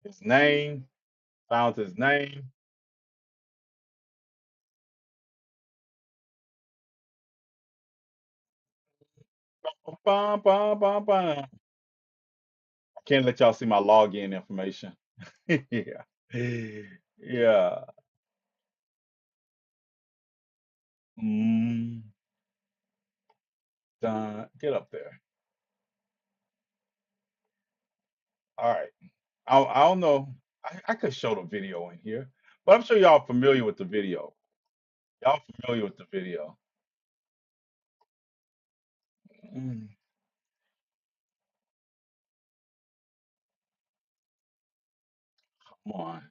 A: his name, found his name. Bum bum bum bum bum. I can't let y'all see my login information. Yeah. Yeah. Mm, get up there. All right. I don't know. I could show the video in here, but I'm sure y'all familiar with the video. Y'all familiar with the video. Mm, come on.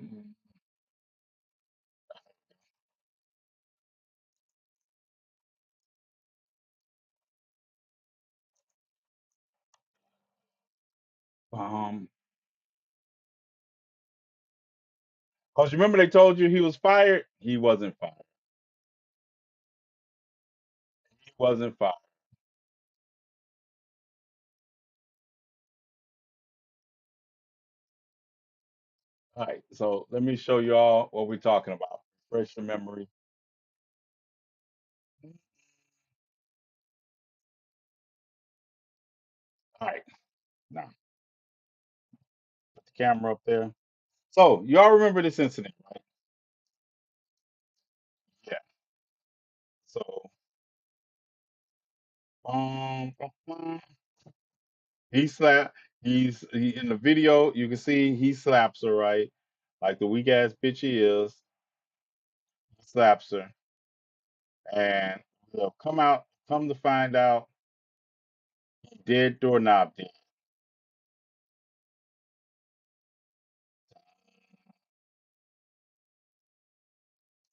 A: Mm, Um, cause remember they told you he was fired. He wasn't fired. He wasn't fired. All right, so let me show you all what we're talking about. Refresh your memory. All right, now put the camera up there. So y'all remember this incident, right? Yeah. So um, he slapped. In the video. You can see he slaps her, right? Like the weak ass bitch he is. He slaps her, and they'll come out. Come to find out, he dead doorknob dead.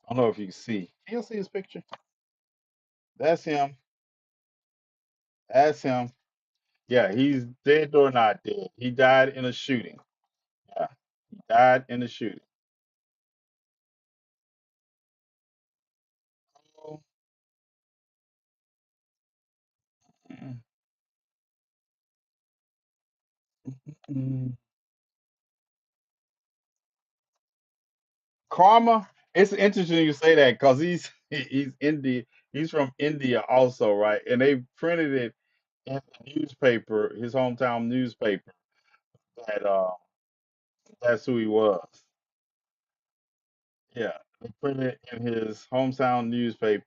A: I don't know if you can see. Can you see his picture? That's him. That's him. Yeah, he's dead or not dead. He died in a shooting. Yeah, he died in a shooting. Oh, mm, mm. Karma. It's interesting you say that because he's India. He's from India also, right? And they printed it in the newspaper, his hometown newspaper. That that's who he was. Yeah, they printed it in his hometown newspaper.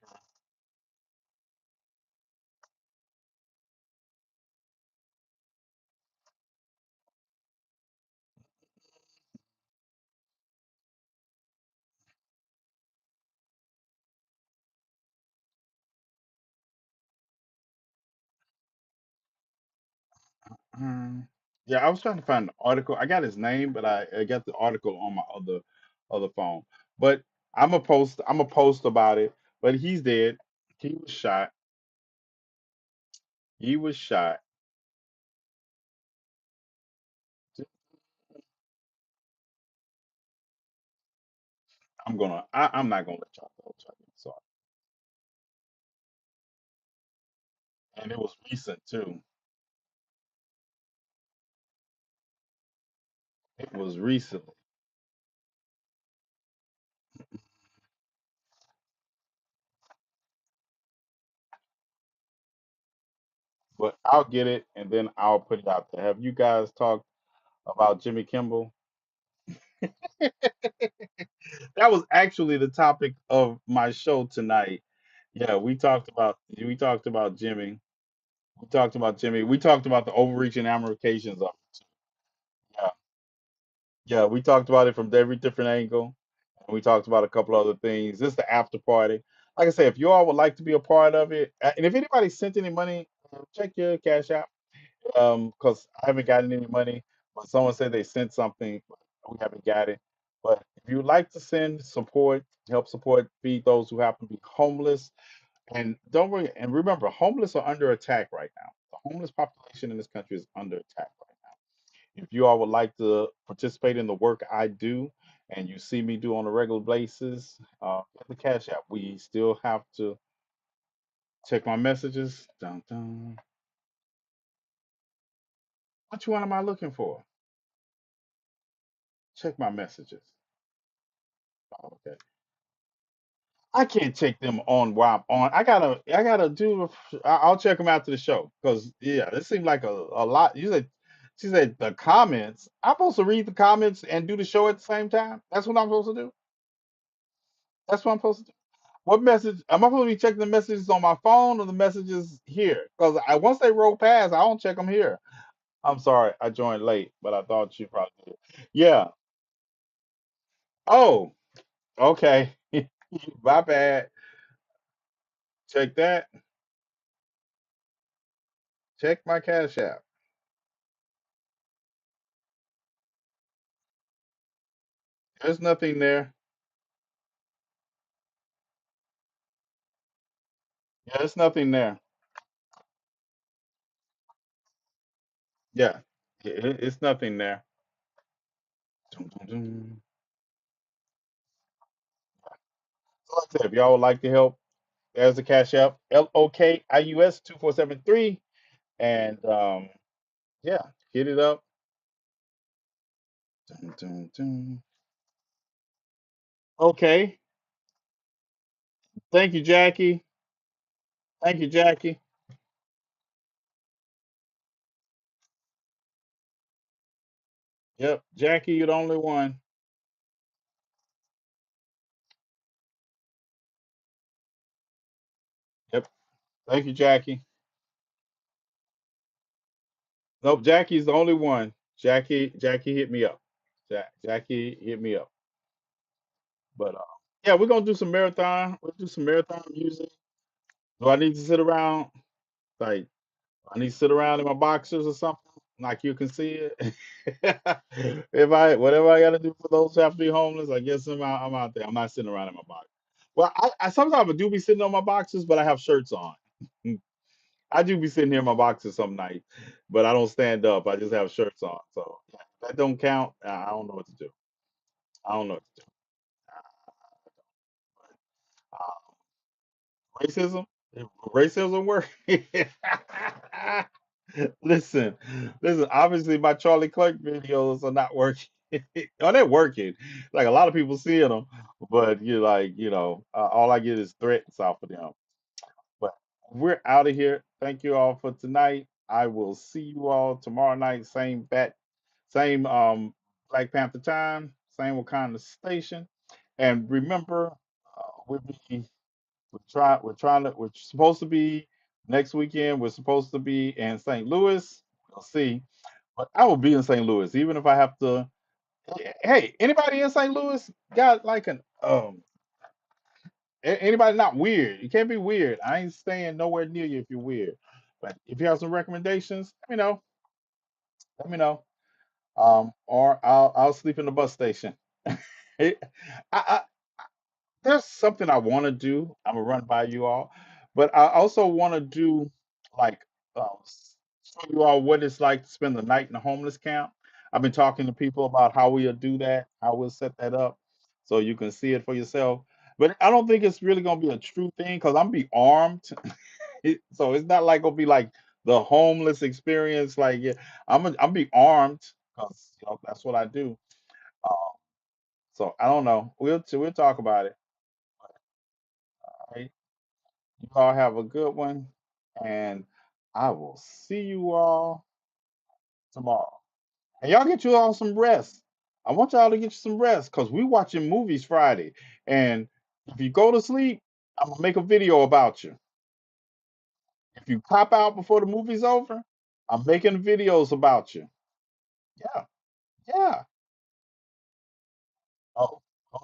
A: Mm. Yeah, I was trying to find the article. I got his name, but I got the article on my other phone. But I'm a post about it. But he's dead. He was shot. He was shot. I'm not gonna let y'all go. Sorry. And it was recent too. It was recently. But I'll get it and then I'll put it out there. Have you guys talked about Jimmy Kimball? That was actually the topic of my show tonight. Yeah, we talked about Jimmy. We talked about Jimmy. We talked about the overreaching ramifications of it. Yeah, yeah. We talked about it from every different angle, and we talked about a couple other things. This is the after party. Like I say, if you all would like to be a part of it, and if anybody sent any money, check your cash app. Because I haven't gotten any money, but someone said they sent something, but we haven't got it. But if you'd like to send support, help support, feed those who happen to be homeless, and don't worry, and remember, homeless are under attack right now. The homeless population in this country is under attack right now. If you all would like to participate in the work I do, and you see me do on a regular basis, get the Cash App. We still have to check my messages. Dun, dun. Which one am I looking for? Check my messages. Oh, okay. I can't check them on while I'm on. I gotta do. I'll check them after the show because yeah, it seemed like a lot. She said the comments. I'm supposed to read the comments and do the show at the same time. That's what I'm supposed to do. That's what I'm supposed to do. What message am I supposed to be checking the messages on my phone or the messages here? Because I once they roll past, I don't check them here. I'm sorry, I joined late, but I thought you probably did. Yeah. Oh, okay. My bad. Check that. Check my cash app. There's nothing there. Yeah, there's nothing there. Yeah, it's nothing there. Dum, dum, dum. So like I said, if y'all would like to help, there's the cash app LOKIUS 2473, and yeah, hit it up. Dum, dum, dum. Okay. Thank you, Jackie. Thank you, Jackie. Yep, Jackie, you're the only one. Yep. Thank you, Jackie. Nope, Jackie's the only one. Jackie hit me up. Jackie hit me up. But yeah, we're gonna do some marathon. We'll do some marathon music. Do I need to sit around? Like, I need to sit around in my boxers or something, like you can see it. If I whatever I got to do for those who have to be homeless, I guess I'm out there. I'm not sitting around in my box. Well, I sometimes I do be sitting on my boxers, but I have shirts on. I do be sitting here in my boxers some night, but I don't stand up. I just have shirts on. So yeah, that don't count. I don't know what to do. I don't know what to do. Racism? Racism work? listen, listen. Obviously, my Charlie Clerk videos are not working. Oh, they're working. Like a lot of people seeing them, but you're like, all I get is threats off of them. But we're out of here. Thank you all for tonight. I will see you all tomorrow night. Same Black Panther time, same Wakanda station. And remember, we'll be we're supposed to be next weekend. We're supposed to be in St. Louis. We'll see. But I will be in St. Louis, even if I have to. Hey, anybody in St. Louis got like anybody not weird? You can't be weird. I ain't staying nowhere near you if you're weird. But if you have some recommendations, let me know. Let me know. Or I'll sleep in the bus station. I, I there's something I want to do. I'm gonna run by you all, but I also want to do like show you all what it's like to spend the night in a homeless camp. I've been talking to people about how we'll do that, how we'll set that up, so you can see it for yourself. But I don't think it's really gonna be a true thing because I'm be armed, so it's not like gonna be like the homeless experience. Like yeah, I'm be armed because that's what I do. Uh, so I don't know. We'll talk about it. All right. You all have a good one, and I will see you all tomorrow. And y'all get you all some rest. I want y'all to get you some rest because we watching movies Friday. And if you go to sleep, I'm gonna make a video about you. If you pop out before the movie's over, I'm making videos about you. Yeah, yeah. Oh, hold on.